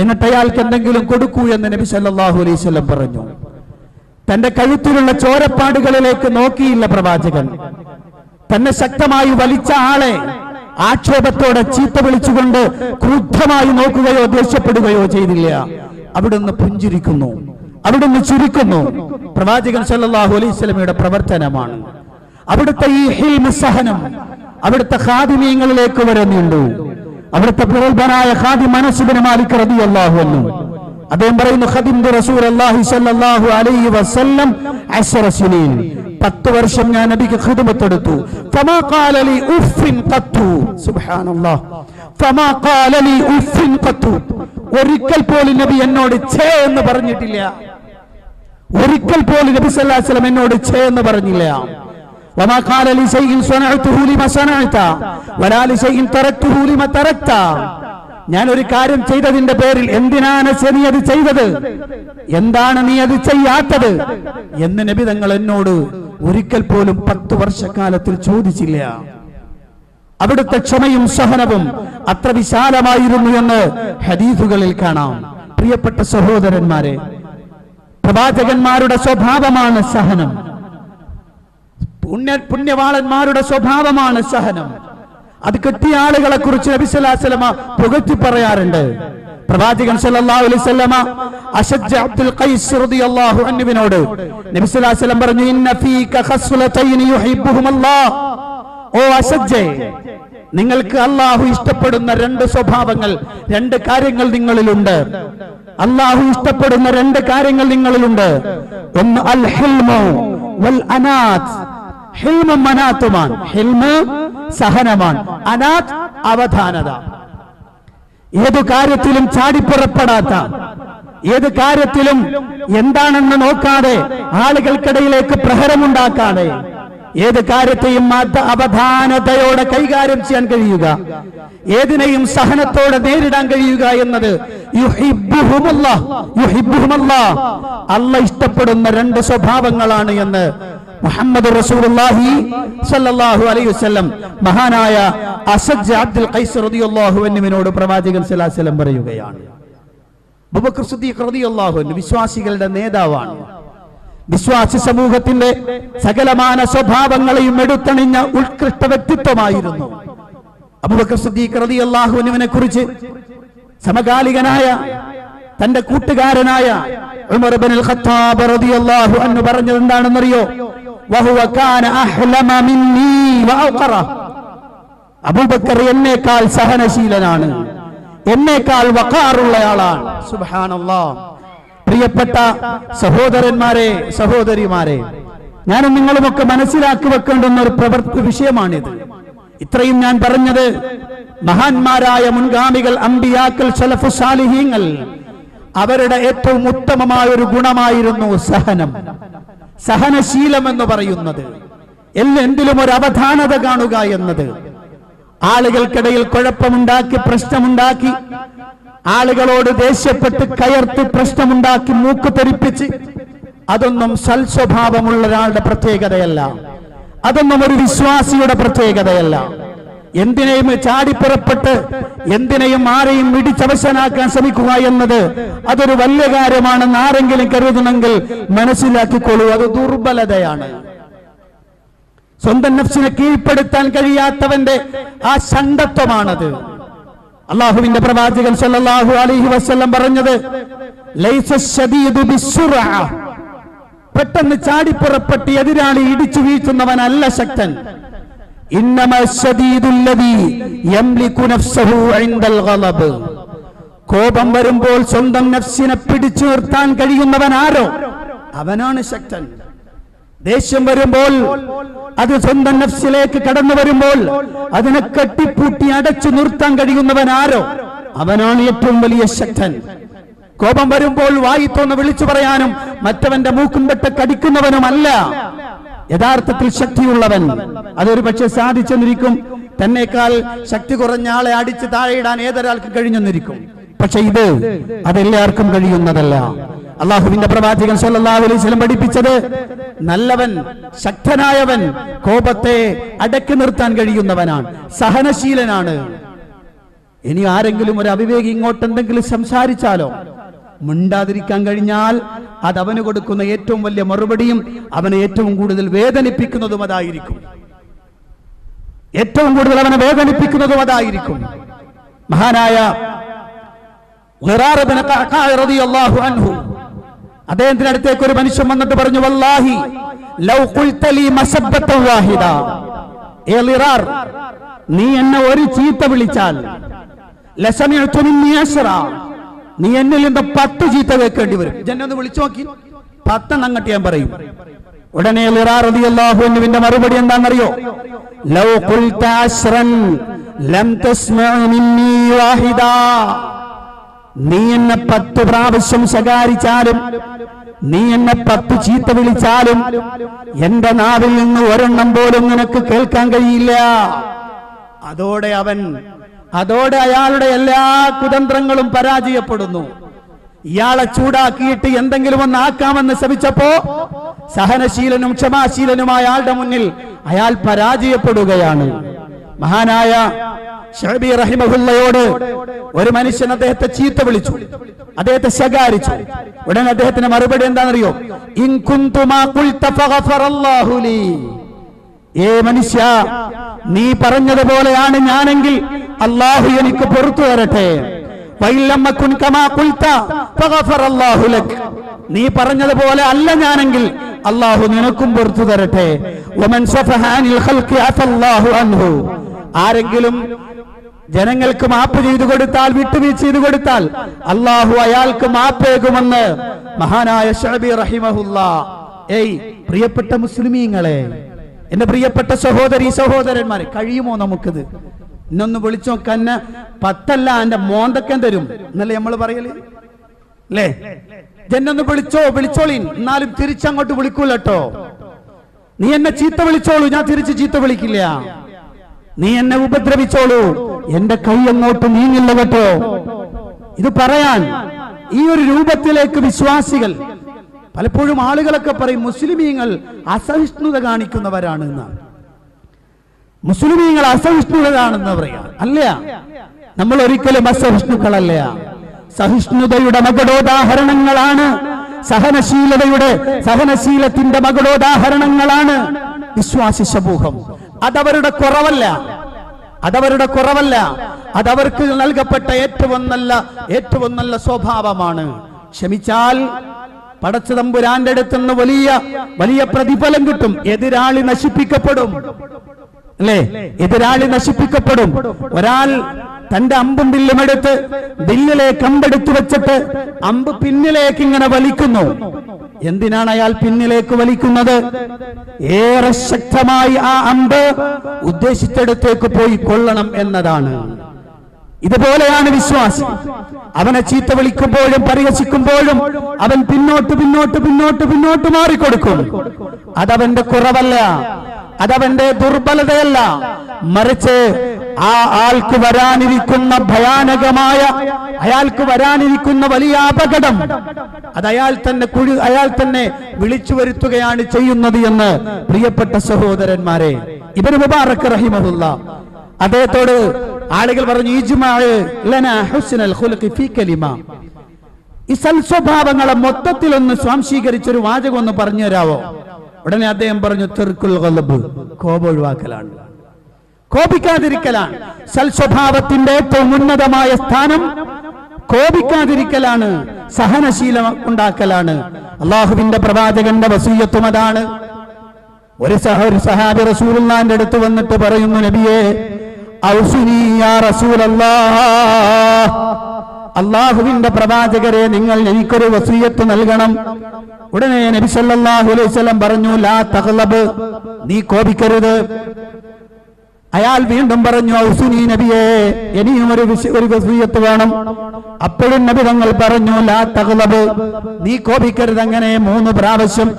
എന്നിട്ട് അയാൾക്ക് എന്തെങ്കിലും കൊടുക്കൂ എന്ന് നബി സല്ലല്ലാഹു അലൈഹി വസല്ലം പറഞ്ഞു. തന്റെ കഴുത്തിലുള്ള ചോരപ്പാടുകളിലേക്ക് നോക്കിയില്ല പ്രവാചകൻ. തന്നെ ശക്തമായി വലിച്ച ആളെ ആക്ഷേപത്തോടെ ചീത്ത വിളിച്ചുകൊണ്ട് ക്രുദ്ധമായി നോക്കുകയോ ദേഷ്യപ്പെടുകയോ ചെയ്തില്ല. അവിടുന്ന് പുഞ്ചിരിക്കുന്നു, അവിടുന്ന് ചിരിക്കുന്നു. പ്രവാചകൻ സല്ലല്ലാഹു അലൈഹി വസല്ലമയുടെ പ്രവർത്തനമാണ്. അവിടുത്തെ ഈ ഹിൽമ, സഹനം അവിടുത്തെ ഖാദിമീങ്ങളിലേക്ക് വരുന്നുണ്ട്. അവിടുത്തെ പ്രഗത്ഭനായ ഖാദിം അനസ് ഇബ്നു മാലിക് റളിയല്ലാഹു അൻഹു അദ്ദേഹം പറയുന്നു, ഖദിംതു റസൂലുള്ളാഹി സ്വല്ലല്ലാഹു അലൈഹി വസല്ലം 10 സിനീൻ, 10 വർഷം ഞാൻ നബിക്ക് ഖിദ്മത്ത് എടുത്തു. ഫമാ ഖാല ലി ഉഫ്ഫിൻ ഖത്തു. സുബ്ഹാനല്ലാഹ്, ഫമാ ഖാല ലി ഉഫ്ഫിൻ ഖത്തു. ഒരിക്കൽ പോലും നബി എന്നോട് ഛേ എന്ന് പറഞ്ഞിട്ടില്ല. ഒരിക്കൽ പോലും നബി സല്ലല്ലാഹു അലൈഹി വസല്ലം എന്നോട് ഛേ എന്ന് പറഞ്ഞില്ല. വമാ ഖാല ലി ശൈഇൻ സനഅതുഹു ലിമാ സനഅത വലാ ലി ശൈഇൻ തറക്തുഹു ലിമാ തറക്ത. ഞാൻ ഒരു കാര്യം ചെയ്തതിന്റെ പേരിൽ എന്തിനാണ് നീ അത് ചെയ്തത്, എന്താണ് നീ അത് ചെയ്യാത്തത് എന്ന് നബി തങ്ങൾ എന്നോട് ഒരിക്കൽ പോലും 10 വർഷക്കാലത്തിൽ ചോദിച്ചില്ല. അവിടുത്തെ ക്ഷമയും സഹനവും അത്ര വിശാലമായിരുന്നു എന്ന് ഹദീസുകളിൽ കാണാം. പ്രിയപ്പെട്ട സഹോദരന്മാരെ, പ്രവാചകന്മാരുടെ സ്വഭാവമാണ് സഹനം. പുണ്യവാളന്മാരുടെ സ്വഭാവമാണ് സഹനം. അത് കിട്ടിയ ആളുകളെ കുറിച്ച് നബി സല്ലല്ലാഹു അലൈഹി വസല്ലമ പുകഴ്ത്തി പറയാറുണ്ട്. പ്രവാചകൻ സല്ലല്ലാഹു അലൈഹി വസല്ലമ അശജ്ജ അബ്ദുൽ ഖൈസ് റളിയല്ലാഹു അൻഹുവിനോട് നബി സല്ലല്ലാഹു അലൈഹി വസല്ലം പറഞ്ഞു, ഇന്ന ഫീക ഖസ്ലതൈൻ യുഹിബ്ബുഹുമല്ലാഹ്. ഓ അശജ്ജേ, നിങ്ങൾക്ക് അല്ലാഹു ഇഷ്ടപ്പെടുന്ന 2 സ്വഭാവങ്ങൾ, 2 കാര്യങ്ങൾ നിങ്ങളിലുണ്ട്. അല്ലാഹു ഇഷ്ടപ്പെടുന്ന 2 കാര്യങ്ങൾ നിങ്ങളിലുണ്ട്. ഒന്ന് അൽ ഹിൽമു വൽ അനാത്ത്. ഹിൽമും അനാത്തുമാണ്. ഹിൽമ് സഹനമാണ്, അനാത്ത് അവധാനത. ഏതു കാര്യത്തിലും ചാടിപ്പുറപ്പെടാത്ത, ഏത് കാര്യത്തിലും എന്താണെന്ന് നോക്കാതെ ആളുകൾക്കിടയിലേക്ക് പ്രഹരമുണ്ടാക്കാതെ ഏത് കാര്യത്തെയും അവധാനതയോടെ കൈകാര്യം ചെയ്യാൻ കഴിയുക, ഏതിനെയും സഹനത്തോടെ നേരിടാൻ കഴിയുക എന്നത് അല്ലാഹ് ഇഷ്ടപ്പെടുന്ന രണ്ട് സ്വഭാവങ്ങളാണ് എന്ന് മുഹമ്മദ് റസൂലുള്ളാഹി സ്വല്ലല്ലാഹു അലൈഹി വസല്ലം മഹാനായ അസദ് അബ്ദുൽ ഖൈസ് റളിയല്ലാഹു അൻഹുവിനോട് പ്രവാചകൻ സ്വല്ലല്ലാഹു അലൈഹി വസല്ലം പറയുകയാണ്. അബൂബക്കർ സിദ്ദീഖ് റളിയല്ലാഹു അൻഹു വിശ്വാസികളുടെ നേതാവാണ്. വിശ്വാസി സമൂഹത്തിന്റെ സകലമാന സ്വഭാവങ്ങളെയും എടുത്തണിഞ്ഞ ഉത്കൃഷ്ട വ്യക്തിത്വമായിരുന്നു അബൂബക്കർ സിദ്ദീഖ് റളിയല്ലാഹു അൻഹുവിനെ കുറിച്ച് സമകാലികനായ തന്റെ കൂട്ടുകാരനായ ഉമർ ഇബ്നുൽ ഖത്താബ് റളിയല്ലാഹു അൻഹു പറഞ്ഞത് എന്താണെന്നറിയോ? വഹുവ കാന അഹ്ലമ മിന്നി വഅഖറ. അബൂബക്കർ എന്നേക്കാൾ സഹനശീലനാണ്, എന്നേക്കാൾ വഖാറുള്ളയാളാണ്. സുബ്ഹാനല്ലാഹ്. പ്രിയപ്പെട്ട സഹോദരന്മാരെ, സഹോദരിമാരെ, ഞാനും നിങ്ങളുമൊക്കെ മനസ്സിലാക്കി വെക്കേണ്ടുന്ന ഒരു വിഷയമാണിത്. ഇത്രയും ഞാൻ പറഞ്ഞത് മഹാന്മാരായ മുൻഗാമികൾ, അമ്പിയാക്കൾ, സലഫു സാലിഹീങ്ങൾ, അവരുടെ ഏറ്റവും ഉത്തമമായ ഒരു ഗുണമായിരുന്നു സഹനം. സഹനശീലം എന്ന് പറയുന്നത് എന്തിലും ഒരു അവധാനത കാണുക എന്നത്. ആളുകൾക്കിടയിൽ കുഴപ്പമുണ്ടാക്കി, പ്രശ്നമുണ്ടാക്കി, ആളുകളോട് ദേഷ്യപ്പെട്ട് കയർത്ത് പ്രശ്നമുണ്ടാക്കി മൂക്ക് തെറിപ്പിച്ച്, അതൊന്നും സൽസ്വഭാവമുള്ള ഒരാളുടെ പ്രത്യേകതയല്ല. അതൊന്നും ഒരു വിശ്വാസിയുടെ പ്രത്യേകതയല്ല. എന്തിനേയും ചാടിപ്പുറപ്പെട്ട് എന്തിനേയും ആരെയും ഇടിച്ചവശനാക്കാൻ ശ്രമിക്കുക എന്നത് അതൊരു വലിയ കാര്യമാണെന്ന് ആരെങ്കിലും കരുതുന്നെങ്കിൽ മനസ്സിലാക്കിക്കൊള്ളൂ, അത് ദുർബലതയാണ്. സ്വന്തം നഫ്സിനെ കീഴ്പ്പെടുത്താൻ കഴിയാത്തവന്റെ ആ ഷണ്ഡത്വമാണത്. അല്ലാഹുവിന്റെ പ്രവാചകൻ സല്ലല്ലാഹു അലൈഹി വസല്ലം പറഞ്ഞത്, ലൈസ ശദീദു ബിസ്സുറഅ. പെട്ടെന്ന് ചാടിപ്പുറപ്പെട്ട് എതിരാളി ഇടിച്ചു വീഴ്ത്തുന്നവനല്ല ശക്തൻ. ഇന്നമാ ശദീദുല്ലദീ യംലികു നഫ്സഹു ഇൻദൽ ഗളബ്. കോപം വരുമ്പോൾ സ്വന്തം നഫ്സിനെ പിടിച്ചു നിർത്താൻ കഴിയുന്നവൻ ആരോ അവനാണ് ശക്തൻ. ദേഷ്യം വരുമ്പോൾ, അത് സ്വന്തം നഫ്സിലേക്ക് കടന്നു വരുമ്പോൾ അതിനെ കെട്ടിപ്പൂട്ടി അടച്ചു നിർത്താൻ കഴിയുന്നവൻ ആരോ അവനാണ് ഏറ്റവും വലിയ ശക്തൻ. കോപം വരുമ്പോൾ വായി തോന്ന് വിളിച്ചു പറയാനും മറ്റവന്റെ മൂക്കും വെട്ട കടിക്കുന്നവനുമല്ല യഥാർത്ഥത്തിൽ ശക്തിയുള്ളവൻ. അതൊരു പക്ഷെ സാധിച്ചെന്നിരിക്കും, തന്നേക്കാൾ ശക്തി കുറഞ്ഞ ആളെ അടിച്ച് താഴെയിടാൻ ഏതൊരാൾക്കും കഴിഞ്ഞെന്നിരിക്കും. പക്ഷെ അതെല്ലാവർക്കും കഴിയുന്നതല്ല. അല്ലാഹുവിന്റെ പ്രവാചകൻ സല്ലല്ലാഹു അലൈഹി വസല്ലം പഠിപ്പിച്ചത്, നല്ലവൻ, ശക്തനായവൻ കോപത്തെ അടക്കി നിർത്താൻ കഴിയുന്നവനാണ്, സഹനശീലനാണ്. ഇനി ആരെങ്കിലും ഒരു അവിവേകി ഇങ്ങോട്ട് എന്തെങ്കിലും സംസാരിച്ചാലോ മിണ്ടാതിരിക്കാൻ കഴിഞ്ഞാൽ അത് അവന് കൊടുക്കുന്ന ഏറ്റവും വലിയ മറുപടിയും അവനെ ഏറ്റവും കൂടുതൽ വേദനിപ്പിക്കുന്നതും അതായിരിക്കും. ഏറ്റവും കൂടുതൽ അവനെ വേദനിപ്പിക്കുന്നതും അതായിരിക്കും. മഹാനായ ഖിറാർ ഇബ്നു ഖഅഖഅ റളിയല്ലാഹു അൻഹു, അദ്ദേഹത്തിന്റെ അടുത്തേക്ക് ഒരു മനുഷ്യൻ വന്നിട്ട് പറഞ്ഞു, വല്ലാഹി ലൗ ഖുൽത ലീ മസബ്ബതൻ വാഹിദ. ഏ ഖിറാർ, നീ എന്നെ ഒരു ചീത്ത വിളിച്ചാൽ, ലസമിഅതു മിന്നി അശ്റ, നീ എന്നിൽ നിന്ന് 10 ചീത്ത കേൾക്കേണ്ടി വരും. ജന്നൊന്ന് വിളിച്ചു നോക്കി, 10 അങ്ങട്ട് ഞാൻ പറയും. ഉടനെ ഖിറാർ റളിയല്ലാഹു അൻഹുവിന്റെ മറുപടി എന്താണെന്നറിയോ? ലൗ ഖുൽത അശ്റൻ ലം തസ്മഅ മിന്നി വാഹിദ. നീ എന്നെ 10 പ്രാവശ്യം ശകാരിച്ചാലും, നീ എന്നെ 10 ചീത്ത വിളിച്ചാലും എന്റെ നാവിൽ നിന്ന് ഒരെണ്ണം പോലും നിനക്ക് കേൾക്കാൻ കഴിയില്ല. അതോടെ അയാളുടെ എല്ലാ കുതന്ത്രങ്ങളും പരാജയപ്പെടുന്നു. ഇയാളെ ചൂടാക്കിയിട്ട് എന്തെങ്കിലും ഒന്ന് ആക്കാമെന്ന് ശ്രമിച്ചപ്പോ സഹനശീലനും ക്ഷമാശീലനുമായ ആളുടെ മുന്നിൽ അയാൾ പരാജയപ്പെടുകയാണ്. മഹാനായ ശഅബി റഹിമഹുല്ലയോട് ഒരു മനുഷ്യൻ അദ്ദേഹത്തെ ചീത്ത വിളിച്ചു, അദ്ദേഹത്തെ ശകാരിച്ചു. ഉടനെ അദ്ദേഹത്തിന്റെ മറുപടി എന്താണെന്നറിയോ? ഇൻ കുന്തു മാ ഖുൽത ഫഗഫറല്ലാഹു ലീ. ഏ മനുഷ്യ, നീ പറഞ്ഞതുപോലെയാണ് ഞാനെങ്കിൽ അല്ലാഹു എനിക്ക് പുറത്തു തരട്ടെ. വഇല്ലം അകുൻ കമാ ഖുൽത ഫഗഫറല്ലാഹു ലക്. നീ പറഞ്ഞതുപോലെ അല്ല ഞാനെങ്കിൽ അല്ലാഹു നിനക്കും പുറത്തു തരട്ടെ. വമൻ സഫഹാനിൽ ഖൽഖി അഫല്ലാഹു അൻഹു. ആരെങ്കിലും ജനങ്ങൾക്ക് മാപ്പ് ചെയ്തു കൊടുത്താൽ, വിട്ടുവീഴ്ച ചെയ്തു കൊടുത്താൽ അല്ലാഹു അയാൾക്ക് മാപ്പേകുമെന്ന് മഹാനായ ശഅബി റഹിമഹുല്ലാ. പ്രിയപ്പെട്ട മുസ്ലിമീങ്ങളെ, എന്റെ പ്രിയപ്പെട്ട സഹോദരി സഹോദരന്മാരെ, കഴിയുമോ നമുക്കിത്? ഇന്നൊന്ന് വിളിച്ചു നോക്കാൻ 10 എന്റെ മോന്തക്കൻ തരും എന്നല്ലേ നമ്മൾ പറയല് അല്ലേ? ജന്നൊന്ന് വിളിച്ചോളീൻ, എന്നാലും തിരിച്ചങ്ങോട്ട് വിളിക്കൂല കേട്ടോ. നീ എന്നെ ചീത്ത വിളിച്ചോളൂ, ഞാൻ തിരിച്ച് ചീത്ത വിളിക്കില്ല. നീ എന്നെ ഉപദ്രവിച്ചോളൂ, എന്റെ കൈ അങ്ങോട്ട് നീങ്ങില്ല കേട്ടോ. ഇത് പറയാൻ ഈ ഒരു രൂപത്തിലേക്ക് വിശ്വാസികൾ പലപ്പോഴും ആളുകളൊക്കെ പറയും മുസ്ലിമീങ്ങൾ അസഹിഷ്ണുത കാണിക്കുന്നവരാണ് എന്നാണ്. മുസ്ലിമീങ്ങൾ അസഹിഷ്ണുതയാണെന്ന് പറയാം. അല്ല, നമ്മൾ ഒരിക്കലും അസഹിഷ്ണുക്കളല്ല. സഹിഷ്ണുതയുടെ മകുടോദാഹരണങ്ങളാണ്, സഹനശീലത്തിന്റെ മകുടോദാഹരണങ്ങളാണ് വിശ്വാസി സമൂഹം. അതവരുടെ കുറവല്ല, അതവർക്ക് നൽകപ്പെട്ട ഏറ്റവും നല്ല സ്വഭാവമാണ്. ക്ഷമിച്ചാൽ പടച്ചതമ്പുരാന്റെ അടുത്തുനിന്ന് വലിയ പ്രതിഫലം കിട്ടും. എതിരാളി നശിപ്പിക്കപ്പെടും, അല്ലേ? എതിരാളി നശിപ്പിക്കപ്പെടും. ഒരാൾ തന്റെ അമ്പും വില്ലും എടുത്ത് വില്ലിലേക്ക് അമ്പെടുത്തു വെച്ചിട്ട് അമ്പ് പിന്നിലേക്ക് ഇങ്ങനെ വലിക്കുന്നു. എന്തിനാണ് അയാൾ പിന്നിലേക്ക് വലിക്കുന്നത്? ഏറെ ശക്തമായി ആ അമ്പ് ഉദ്ദേശിച്ചിടത്തേക്ക് പോയി കൊള്ളണം എന്നതാണ്. ഇതുപോലെയാണ് വിശ്വാസി. അവനെ ചീത്ത വിളിക്കുമ്പോഴും പരിഹസിക്കുമ്പോഴും അവൻ പിന്നോട്ട് മാറിക്കൊടുക്കും. അതവന്റെ കുറവല്ല, അതവന്റെ ദുർബലതയല്ല, മറിച്ച് ആ ആൾക്ക് വരാനിരിക്കുന്ന അയാൾക്ക് വരാനിരിക്കുന്ന വലിയ അപകടം അത് അയാൾ തന്നെ വിളിച്ചു വരുത്തുകയാണ് ചെയ്യുന്നത് എന്ന് പ്രിയപ്പെട്ട സഹോദരന്മാരെ, ഇബ്നു മുബാറക് റഹിമഹുല്ലാ അദ്ദേഹത്തോട് ആളുകൾ പറഞ്ഞു, ഈ സൽസ്വഭാവങ്ങളെ മൊത്തത്തിലൊന്ന് സ്വാംശീകരിച്ചൊരു വാചകം ഒന്ന് പറഞ്ഞു തരാവോ? ഉടനെ അദ്ദേഹം പറഞ്ഞു, തർക്കുൽ ഖൽബ്, കോപം ഒഴിവാക്കലാണ്, കോപിക്കാതിരിക്കലാണ്. സൽസ്വഭാവത്തിന്റെ ഏറ്റവും ഉന്നതമായ സ്ഥാനം കോപിക്കാതിരിക്കലാണ്, സഹനശീലം ഉണ്ടാക്കലാണ്. അള്ളാഹുവിന്റെ പ്രവാചകന്റെ വസിയ്യത്തും അതാണ്. ഒരു സഹാബി റസൂലുള്ളാഹിന്റെ അടുത്ത് വന്നിട്ട് പറയുന്നു, നബിയേ ഔസുനി യാ റസൂലല്ലാഹ്, അള്ളാഹുവിന്റെ പ്രവാചകരെ നിങ്ങൾ എനിക്കൊരു വസിയ്യത്ത് നൽകണം. ഉടനെ നബി സല്ലല്ലാഹു അലൈഹി വസല്ലം പറഞ്ഞു, ലാ തഗ്ലബ്, നീ കോപിക്കരുത്. അയാൾ വീണ്ടും പറഞ്ഞു, ഔസുനി നബിയേ, ഇനിയും ഒരു വസിയ്യത്ത് വേണം. അപ്പോഴും നബി തങ്ങൾ പറഞ്ഞു, ലാ തഗ്ലബ്, നീ കോപിക്കരുത്. അങ്ങനെ 3 പ്രാവശ്യം.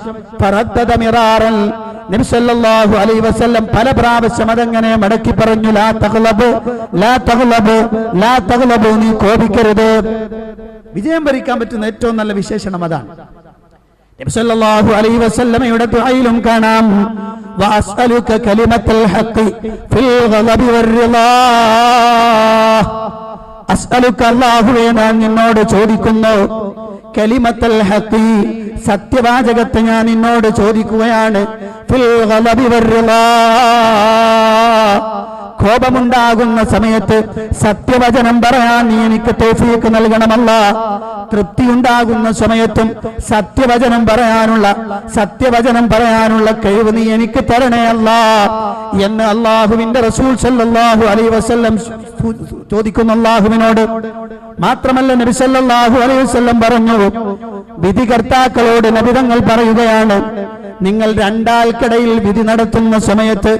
ഫറദ്ദദ മിറാറൻ, നബി സല്ലല്ലാഹു അലൈഹി വസല്ലം പല പ്രാവശ്യം അതങ്ങനെ മടക്കി പറഞ്ഞു, ലാ തഗ്ലബ്, ലാ തഗ്ലബ്, ലാ തഗ്ലബ്, നീ കോപിക്കരുത്. വിജയം വരിക്കാൻ പറ്റുന്ന ഏറ്റവും നല്ല വിശേഷണം അതാണ്. നബി സല്ലല്ലാഹു അലൈഹി വസല്ലമയുടെ ദുആയിലും കാണാം, വഅസ്അലുക കലിമത്തുൽ ഹഖ് ഫിൽ ഗളബി വറിളാ, അസ്അലുക, അല്ലാഹുവേ ഞാൻ നിന്നോട് ചോദിക്കുന്നു, കലിമത്തുൽ ഹഖ്, സത്യവാചകത്തെ ഞാൻ നിന്നോട് ചോദിക്കുകയാണ്, ഫിൽ ഗളബി വറിളാ, കോപമുണ്ടാകുന്ന സമയത്ത് സത്യവചനം പറയാൻ നീ എനിക്ക് തൗഫീഖ് നൽകണമല്ല. തൃപ്തി ഉണ്ടാകുന്ന സമയത്തും സത്യവചനം പറയാനുള്ള കഴിവ് നീ എനിക്ക് തരണേ അല്ലാ എന്ന് അല്ലാഹുവിന്റെ റസൂൽ സല്ലല്ലാഹു അലൈഹി വസല്ലം ചോദിക്കുന്നു അല്ലാഹുവിനോട്. മാത്രമല്ല നബി സല്ലല്ലാഹു അലൈഹി വസല്ലം പറഞ്ഞു, വിധികർത്താക്കളോട് നബി തങ്ങൾ പറയുകയാണ്, നിങ്ങൾ രണ്ടാൾക്കിടയിൽ വിധി നടത്തുന്ന സമയത്ത്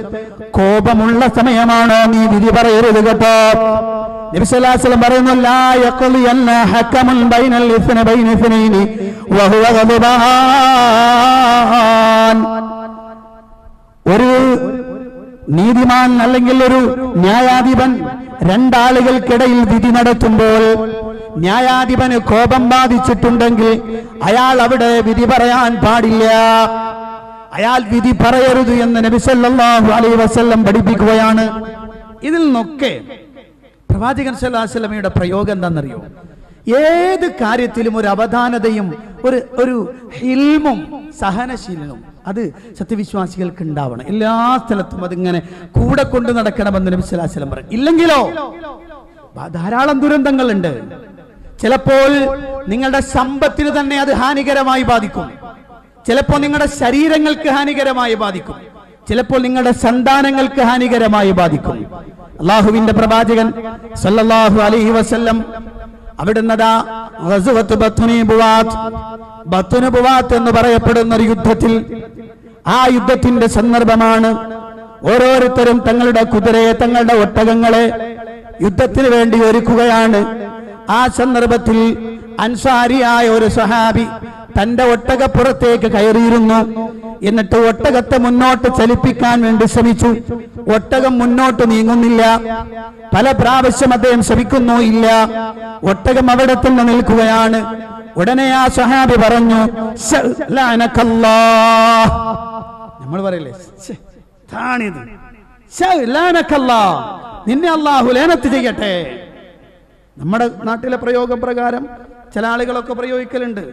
കോപമുള്ള സമയമാണോ നീ വിധി പറയരുത് കേട്ടോ. നബി സല്ലല്ലാഹു അലൈഹി വസല്ലം പറയുന്നു, ലാ യഖ്ലിയന്ന ഹകമുൻ ബൈനൽ ഇസ്നൈനി വഹുവ ഗളബാൻ, ഒരു നീതിമാൻ അല്ലെങ്കിൽ ഒരു ന്യായാധിപൻ രണ്ടാളുകൾക്കിടയിൽ വിധി നടത്തുമ്പോൾ ന്യായാധിപന് കോപം ബാധിച്ചിട്ടുണ്ടെങ്കിൽ അയാൾ അവിടെ വിധി പറയാൻ പാടില്ല, അയാൾ വിധി പറയരുത് എന്ന് നബി സല്ലല്ലാഹു അലൈഹി വസല്ലം പഠിപ്പിക്കുകയാണ്. ഇതിൽ നിന്നൊക്കെ പ്രവാചകൻ സല്ലല്ലാഹു അലൈഹി വസല്ലമയുടെ പ്രയോഗം എന്താണെന്നറിയോ? ഏത് കാര്യത്തിലും ഒരു അവധാനതയും ഒരു ഹിൽമും സഹനശീലനും അത് സത്യവിശ്വാസികൾക്ക് ഉണ്ടാവണം. എല്ലാ സ്ഥലത്തും അതിങ്ങനെ കൂടെ കൊണ്ട് നടക്കണമെന്ന് നബി സല്ലല്ലാഹു അലൈഹി വസല്ലം പറയും. ഇല്ലെങ്കിലോ ധാരാളം ദുരന്തങ്ങളുണ്ട്. ചിലപ്പോൾ നിങ്ങളുടെ സമ്പത്തിന് തന്നെ അത് ഹാനികരമായി ബാധിക്കും, ചിലപ്പോൾ നിങ്ങളുടെ ശരീരങ്ങൾക്ക് ഹാനികരമായി ബാധിക്കും, ചിലപ്പോൾ നിങ്ങളുടെ സന്താനങ്ങൾക്ക് ഹാനികരമായി ബാധിക്കും. അള്ളാഹുവിന്റെ പ്രവാചകൻ സല്ലല്ലാഹു അലൈഹി വസല്ലം അവിടുന്ന് ബത്വന് ബുവാത്ത് എന്ന് പറയപ്പെടുന്ന ഒരു യുദ്ധത്തിൽ, ആ യുദ്ധത്തിന്റെ സന്ദർഭമാണ്. ഓരോരുത്തരും തങ്ങളുടെ കുതിരയെ, തങ്ങളുടെ ഒട്ടകങ്ങളെ യുദ്ധത്തിന് വേണ്ടി ഒരുക്കുകയാണ്. ആ സന്ദർഭത്തിൽ അൻസാരിയായ ഒരു സഹാബി തന്റെ ഒട്ടകപ്പുറത്തേക്ക് കയറിയിരുന്നു. എന്നിട്ട് ഒട്ടകത്തെ മുന്നോട്ട് ചലിപ്പിക്കാൻ വേണ്ടി ശ്രമിച്ചു. ഒട്ടകം മുന്നോട്ട് നീങ്ങുന്നില്ല. പല പ്രാവശ്യം അദ്ദേഹം ശ്രമിക്കുന്നു, ഇല്ല. ഒട്ടകം അവിടെ തന്നെ നിൽക്കുകയാണ്. ഉടനെ ആ സ്വഹാബി പറഞ്ഞു, നമ്മൾ പറയില്ലേ, നിന്നെ അല്ലാഹു ലാനത്ത് ചെയ്യട്ടെ. നമ്മുടെ നാട്ടിലെ പ്രയോഗം പ്രകാരം ചില ആളുകളൊക്കെ പ്രയോഗിക്കലുണ്ട്.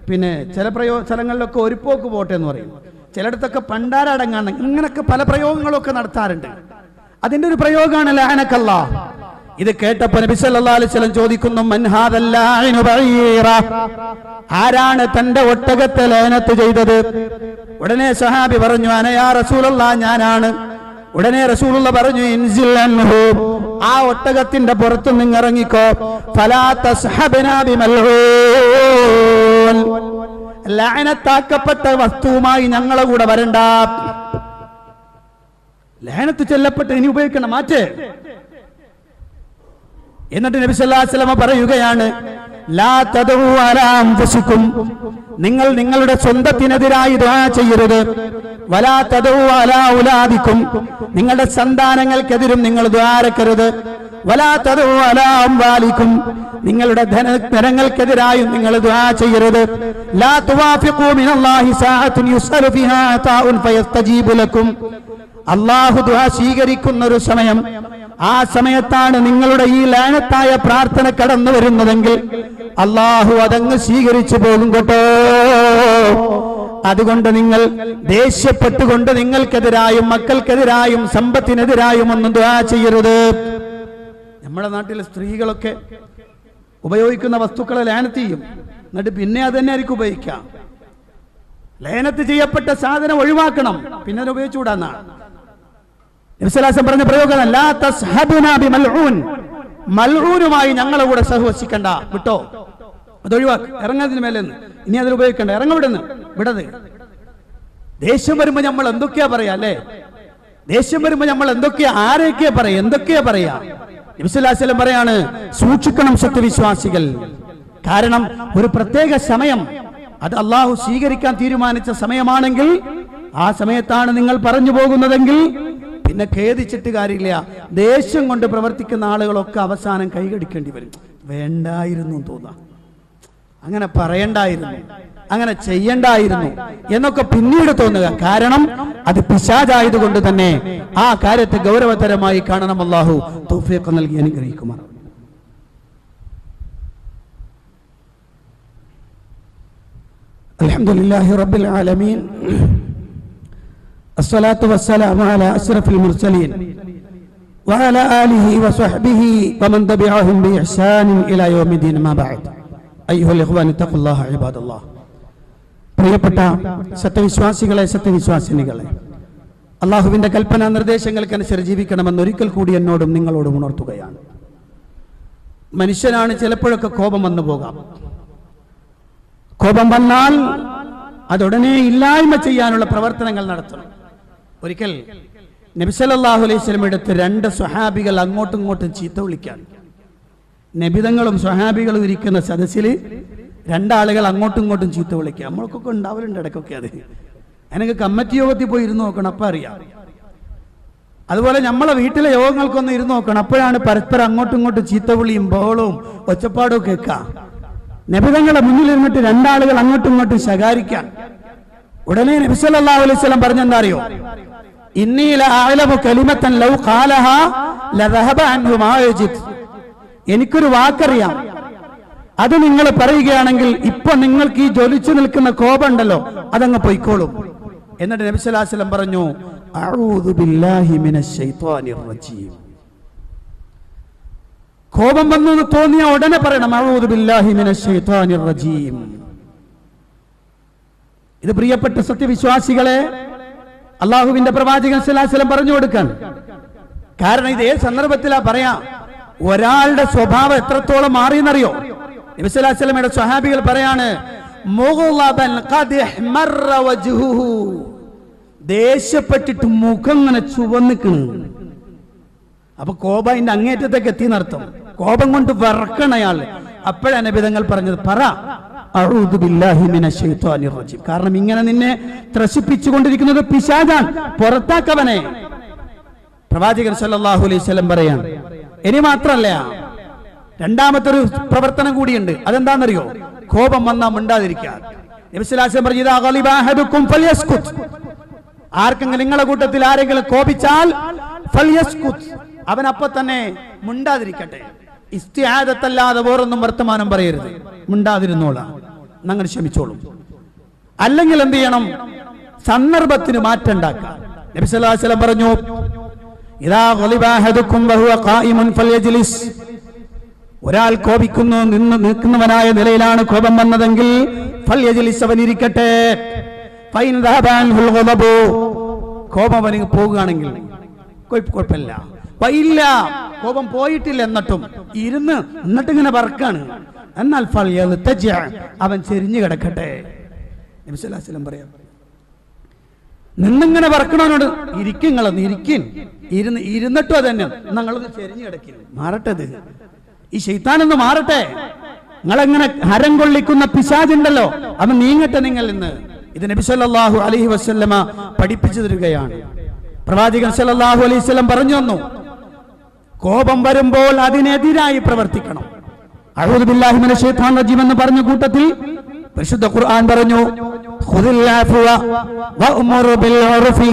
പിന്നെ ചില സ്ഥലങ്ങളിലൊക്കെ ഒരു പോക്ക് പോട്ടെ എന്ന് പറയും, ചിലയിടത്തൊക്കെ പണ്ടാരടങ്ങാണ്, ഇങ്ങനൊക്കെ പല പ്രയോഗങ്ങളൊക്കെ നടത്താറുണ്ട്. അതിന്റെ ഒരു പ്രയോഗമാണ് ലഅനക്കല്ലാ. ഇത് കേട്ടപ്പോൾ നബി സല്ലല്ലാഹു അലൈഹി വസല്ലം ചോദിക്കുന്നു, മൻ ഹാദൽ ലഅനു ബഈറ, ആരാണ് തന്റെ ഒട്ടകത്തെ ലഅനത്ത് ചെയ്തത്? ഉടനെ സഹാബി പറഞ്ഞു, അന യാ റസൂലല്ലാഹ്, ഞാനാണ്. ഉടനെ റസൂലുള്ള പറഞ്ഞു, ഇൻസിൽ അൻഹു, ആ ഒട്ടകത്തിന്റെ പുറത്ത് നിങ്ങൾ ഇറങ്ങിക്കോ. ഫലാ തസ്ഹബനാ ബിമൽഊൻ, ലഅനത്താക്കപ്പെട്ട വസ്തുവുമായി ഞങ്ങളെ കൂടെ വരണ്ട. ലഅനത്ത് ചൊല്ലപ്പെട്ട് ഇനി ഉപയോഗിക്കണം, മാറ്റ്. എന്നിട്ട് നബി സല്ലല്ലാഹു അലൈഹി വസല്ലം പറയുകയാണ്, ലാ തദഉ അലാ അൻഫുസികും, നിങ്ങൾ നിങ്ങളുടെ സ്വന്തത്തിനെതിരായി ദുആ ചെയ്യരുത്. വലാ തദഉ അലാ ഔലാദികും, നിങ്ങളുടെ സന്താനങ്ങൾക്കെതിരും നിങ്ങൾ ദുആരക്കരുത്. വലാ തദഉ അലാ അംവാലികും, നിങ്ങളുടെ ധനങ്ങൾക്കെതിരായും നിങ്ങൾ ദുആ ചെയ്യരുത്. ലാ തുവാഫിഖു മിനല്ലാഹി സഅത്തുൻ യുസ്അലു ഫിഹാ അതാഉൻ ഫയസ്തജീബു ലക്കും, അല്ലാഹു ദുആ സ്വീകരിക്കുന്ന ഒരു സമയം, ആ സമയത്താണ് നിങ്ങളുടെ ഈ ലഅനത്തായ പ്രാർത്ഥന കടന്നു വരുന്നതെങ്കിൽ അല്ലാഹു അതങ്ങ് സ്വീകരിച്ചു പോകും കേട്ടോ. അതുകൊണ്ട് നിങ്ങൾ ദേഷ്യപ്പെട്ടുകൊണ്ട് നിങ്ങൾക്കെതിരായും മക്കൾക്കെതിരായും സമ്പത്തിനെതിരായും ഒന്നും ദുആ ചെയ്യരുത്. നമ്മുടെ നാട്ടിലെ സ്ത്രീകളൊക്കെ ഉപയോഗിക്കുന്ന വസ്തുക്കളെ ലഅനത്ത് ചെയ്യും, എന്നിട്ട് പിന്നെ അത് തന്നെ ആയിരിക്കും ഉപയോഗിക്കാം. ലഅനത്ത് ചെയ്യപ്പെട്ട സാധനം ഒഴിവാക്കണം, പിന്നെ അത് ഉപയോഗിച്ചുകൂടാന്നാണ് നബി സല്ലല്ലാഹു അലൈഹി വസല്ലം പറഞ്ഞ പ്രയോഗം. ലാ തസ്ഹബുനാ ബിമൽഊൻ, മൽഊനുമായി ഞങ്ങളെ കൂടെ സഹവസിക്കണ്ട, വിട്ടോ, അത് ഒഴിവാക്ക്, ഇറങ്ങാതിന് മേലെ ഇനി അതിൽ ഉപയോഗിക്കണ്ട, ഇറങ്ങവിടുന്ന് വിടത്. ദേഷ്യം വരുമ്പോ നമ്മൾ എന്തൊക്കെയാ പറയാ അല്ലേ? ദേഷ്യം വരുമ്പോ നമ്മൾ എന്തൊക്കെയാ, ആരൊക്കെയാ പറയാ, എന്തൊക്കെയാ പറയാ? നബി സല്ലല്ലാഹു അലൈഹി വസല്ലം പറയാണ്, സൂക്ഷിക്കണം സത്യവിശ്വാസികൾ. കാരണം ഒരു പ്രത്യേക സമയം, അത് അള്ളാഹു സ്വീകരിക്കാൻ തീരുമാനിച്ച സമയമാണെങ്കിൽ ആ സമയത്താണ് നിങ്ങൾ പറഞ്ഞു പോകുന്നതെങ്കിൽ പിന്നെ ഖേദിച്ചിട്ട് കാര്യമില്ല. ദേഷ്യം കൊണ്ട് പ്രവർത്തിക്കുന്ന ആളുകളൊക്കെ അവസാനം കൈകടിക്കേണ്ടി വരും. വേണ്ടായിരുന്നു തോന്നാം, അങ്ങനെ പറയണ്ടായിരുന്നു, അങ്ങനെ ചെയ്യണ്ടായിരുന്നു എന്നൊക്കെ പിന്നീട് തോന്നുക. കാരണം അത് പിശാചായതുകൊണ്ട് തന്നെ ആ കാര്യത്തെ ഗൗരവതരമായി കാണണം. അല്ലാഹു തൗഫീഖ് നൽകി അനുഗ്രഹിക്കുമാർ. അൽഹംദുലില്ലാഹി റബ്ബിൽ ആലമീൻ, അസ്സലാത്തു വസ്സലാമു അലാ അശ്റഫിൽ മുർസലീൻ വഅലാ ആലിഹി വസഹ്ബിഹി വമൻ തബിഅഹും ബിഇഹ്സാനിൻ ഇലാ യൗമിദ്ദീൻ. മാ ബഅദ്. അയ്യുഹൽ ഇഖ്വാൻ തഖുല്ലാഹ ഇബാദല്ലാഹ്. പ്രിയപ്പെട്ട സത്യവിശ്വാസികളെ, സത്യവിശ്വാസിനികളെ, അള്ളാഹുവിന്റെ കൽപ്പനാ നിർദ്ദേശങ്ങൾക്കനുസരിച്ച് ജീവിക്കണമെന്ന് ഒരിക്കൽ കൂടി എന്നോടും നിങ്ങളോടും ഉണർത്തുകയാണ്. മനുഷ്യനാണ്, ചിലപ്പോഴൊക്കെ കോപം വന്നു പോകാം. കോപം വന്നാൽ അതുടനെ ഇല്ലായ്മ ചെയ്യാനുള്ള പ്രവർത്തനങ്ങൾ നടത്തണം. ഒരിക്കൽ നബി സല്ലല്ലാഹു അലൈഹി വസല്ലം എടുത്ത് രണ്ട് സ്വഹാബികൾ അങ്ങോട്ടും ഇങ്ങോട്ടും ചീത്ത വിളിക്കാൻ. നബിതങ്ങളും സ്വഹാബികളും ഇരിക്കുന്ന സദസ്സിൽ രണ്ടാളുകൾ അങ്ങോട്ടും ഇങ്ങോട്ടും ചീത്ത വിളിക്കുക. നമ്മൾക്കൊക്കെ ഉണ്ടാവലുണ്ട് ഇടയ്ക്കൊക്കെ. അത് എനിക്ക് കമ്മിറ്റി യോഗത്തിൽ പോയി ഇരുന്ന് നോക്കണം, അപ്പം അറിയാം. അതുപോലെ നമ്മളെ വീട്ടിലെ യോഗങ്ങൾക്കൊന്ന് ഇരുന്ന് നോക്കണം, അപ്പോഴാണ് പരസ്പരം അങ്ങോട്ടും ഇങ്ങോട്ടും ചീത്തവിളിയും ബഹളവും ഒച്ചപ്പാടും കേൾക്കുക. നബിതങ്ങളുടെ മുന്നിൽ ഇരുന്നിട്ട് രണ്ടാളുകൾ അങ്ങോട്ടും ഇങ്ങോട്ടും ശകാരിക്കാൻ. ഉടനെ നബി സല്ലല്ലാഹു അലൈഹി വസല്ലം പറഞ്ഞെന്താ അറിയോ? ഇന്നി ലഅലമു കലിമത്തൻ ലൗ ഖാലഹാ ലദഹബ അൻഹു മാ യജിദ്. എനിക്കൊരു വാക്കറിയാം, അത് നിങ്ങൾ പറയുകയാണെങ്കിൽ ഇപ്പൊ നിങ്ങൾക്ക് ഈ ജ്വലിച്ചു നിൽക്കുന്ന കോപം ഉണ്ടല്ലോ അതങ്ങ് പൊയ്ക്കോളും. എന്നിട്ട് നബി സല്ലല്ലാഹു അലൈഹി വസല്ലം പറഞ്ഞു, അഊദു ബില്ലാഹി മിനശ് ശൈത്വാനിർ റജീം. കോപം വന്നു എന്ന് തോന്നിയ ഉടനെ പറയണം, അഊദു ബില്ലാഹി മിനശ് ശൈത്വാനിർ റജീം. ഇത് പ്രിയപ്പെട്ട സത്യവിശ്വാസികളെ, അള്ളാഹുവിന്റെ പ്രവാചകൻ സല്ലല്ലാഹു അലൈഹി വസല്ലം പറഞ്ഞു കൊടുക്കാൻ. കാരണം ഇത് ഏത് സന്ദർഭത്തിലാ പറയാ? ഒരാളുടെ സ്വഭാവം എത്രത്തോളം മാറിയെന്നറിയോ? നബി സല്ലല്ലാഹു അലൈഹി വസല്ലമയുടെ സ്വഹാബികൾ പറയാണ്, മുഗ്ളബൻ ഖദ് ഇഹ്മറ വജ്ഹുഹു, ദേഷ്യപ്പെട്ടിട്ട് മുഖം ഇങ്ങനെ ചുവന്നിക്കണ്. അപ്പൊ കോപം അതിന്റെ അങ്ങേറ്റത്തേക്ക് എത്തി നടത്തും. കോപം കൊണ്ട് വിറക്കണയാള്. അപ്പോഴാണ് നബി തങ്ങൾ പറഞ്ഞത്, പറ അഊദു ബില്ലാഹി മിനശ് ശൈത്വാനിർ റജീം. കാരണം ഇങ്ങനെ നിന്നെ ത്രസിപ്പിച്ചുകൊണ്ടിരിക്കുന്നത് പിശാചാണ്, പുറത്താക്കവനെ. പ്രവാചകൻ സല്ലല്ലാഹു അലൈഹി വസല്ലം പറയാൻ. ഇനി മാത്രല്ല, രണ്ടാമത്തെ ഒരു പ്രവർത്തനം കൂടിയുണ്ട്. അതെന്താണെന്നറിയോ? കോപം വന്നാൽ മിണ്ടാതിരിക്കുക. നബി സല്ലല്ലാഹു അലൈഹി വസല്ലം പറഞ്ഞു, ഇദാ ഗളിബ അഹദുക്കും ഫൽയസ്കുത്. ആർക്കെങ്കിലും നിങ്ങളുടെ കൂട്ടത്തിൽ ആരെങ്കിലും കോപിച്ചാൽ ഫൽയസ്കുത്, അവൻ അപ്പൊ തന്നെ മിണ്ടാതിരിക്കട്ടെ. ഇസ്തിആദത്തല്ലാതെ വേറൊന്നും വർത്തമാനം പറയരുത്, മിണ്ടാതിരുന്നോളാം, അങ്ങനെ ക്ഷമിച്ചോളും. അല്ലെങ്കിൽ എന്ത് ചെയ്യണം? സന്ദർഭത്തിന് മാറ്റം ഉണ്ടാക്കാം. നബി സല്ലല്ലാഹു അലൈഹി വസല്ലം പറഞ്ഞു, ഇദാ ഗളിബ അഹദുക്കും വഹുവ ഖായിമുൻ ഫൽയജ്ലിസ്. ഒരാൾ കോപിക്കുന്നു, നിൽക്കുന്നവനായ നിലയിലാണ് കോപം വന്നതെങ്കിൽ ഫൽയജ്ലിസ്, അവൻ ഇരിക്കട്ടെ. ഫൈൻ ദഹബ അൻഹുൽ ഗളബു, കോപം അവന് പോകുകയാണെങ്കിൽ കുഴപ്പമില്ല. ഇല്ല, കോപം പോയിട്ടില്ല, എന്നിട്ടും ഇങ്ങനെ വർക്കാണ്, എന്നാൽ അവൻ ചെരിഞ്ഞു കിടക്കട്ടെ. നബി സല്ലല്ലാഹു അലൈഹി വസല്ലം പറയാം, നിന്നിങ്ങനെ വർക്കണവനോട് ഇരുന്നിട്ടും അതന്നെ, നിങ്ങളൊന്ന് ചെരിഞ്ഞു കിടക്കില്ല, മാറട്ടെ. ഈ ശൈത്താനൊന്ന് മാറട്ടെ. നിങ്ങളെങ്ങനെ ഹരം കൊള്ളിക്കുന്ന പിശാചുണ്ടല്ലോ, അവൻ നീങ്ങട്ടെ നിങ്ങൾ ഇന്ന്. ഇത് നബി സല്ലല്ലാഹു അലൈഹി വസല്ലമ പഠിപ്പിച്ചു തരികയാണ്. പ്രവാചകൻ സല്ലല്ലാഹു അലൈഹി വസല്ലം പറഞ്ഞു തന്നു, കോപം വരുമ്പോൾ അതിനെതിരായി പ്രവർത്തിക്കണം. അഊദു ബില്ലാഹി മിനശ് ശൈത്വാനിർ റജീം എന്ന് പറഞ്ഞ കൂട്ടത്തിൽ പരിശുദ്ധ ഖുർആൻ പറഞ്ഞു, ഖുദിൽ അഫ്വ വഅ്മുർ ബിൽ ഉർഫി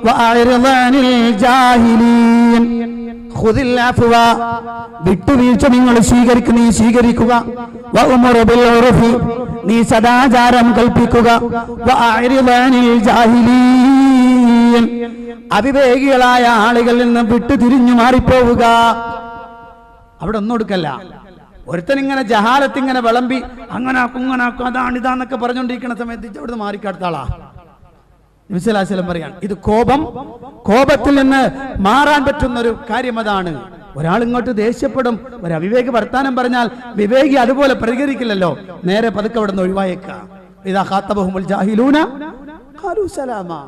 വഅഅ്രിദ് അനിൽ ജാഹിലീൻ. ഖുദിൽ അഫ്വ, വിട്ടുവീഴ്ച നിങ്ങൾ സ്വീകരിക്കുക. വഅ്മുർ ബിൽ ഉർഫി, നീ സദാചാരം കൽപ്പിക്കുക. വഅഅ്രിദ് അനിൽ ജാഹിലീൻ, അവിവേകികളായ ആളുകളിൽ നിന്ന് വിട്ടു തിരിഞ്ഞു മാറിപ്പോവുക. അവിടെ ഒന്നും കൊടുക്കല്ല. ഒരുത്തൻ ഇങ്ങനെ ജഹാലത്ത് ഇങ്ങനെ വിളമ്പി അങ്ങനാക്കും അതാണ് ഇതാന്നൊക്കെ പറഞ്ഞുകൊണ്ടിരിക്കുന്ന സമയത്ത് അവിടുന്ന് മാറിക്കാടുത്താളാ. നബി സല്ലല്ലാഹു അലൈഹി വസല്ലം പറയാണ്, ഇത് കോപത്തിൽ നിന്ന് മാറാൻ പറ്റുന്ന ഒരു കാര്യം അതാണ്. ഒരാൾ ഇങ്ങോട്ട് ദേഷ്യപ്പെടും, ഒരു അവിവേകി വർത്താനം പറഞ്ഞാൽ വിവേകി അതുപോലെ പ്രതികരിക്കില്ലല്ലോ, നേരെ പതുക്കെ അവിടെ നിന്ന് ഒഴിവായേക്കുക. ഇദാ ഖാതബഹുമുൽ ജാഹിലൂന ഖാലൂ സലാമാ.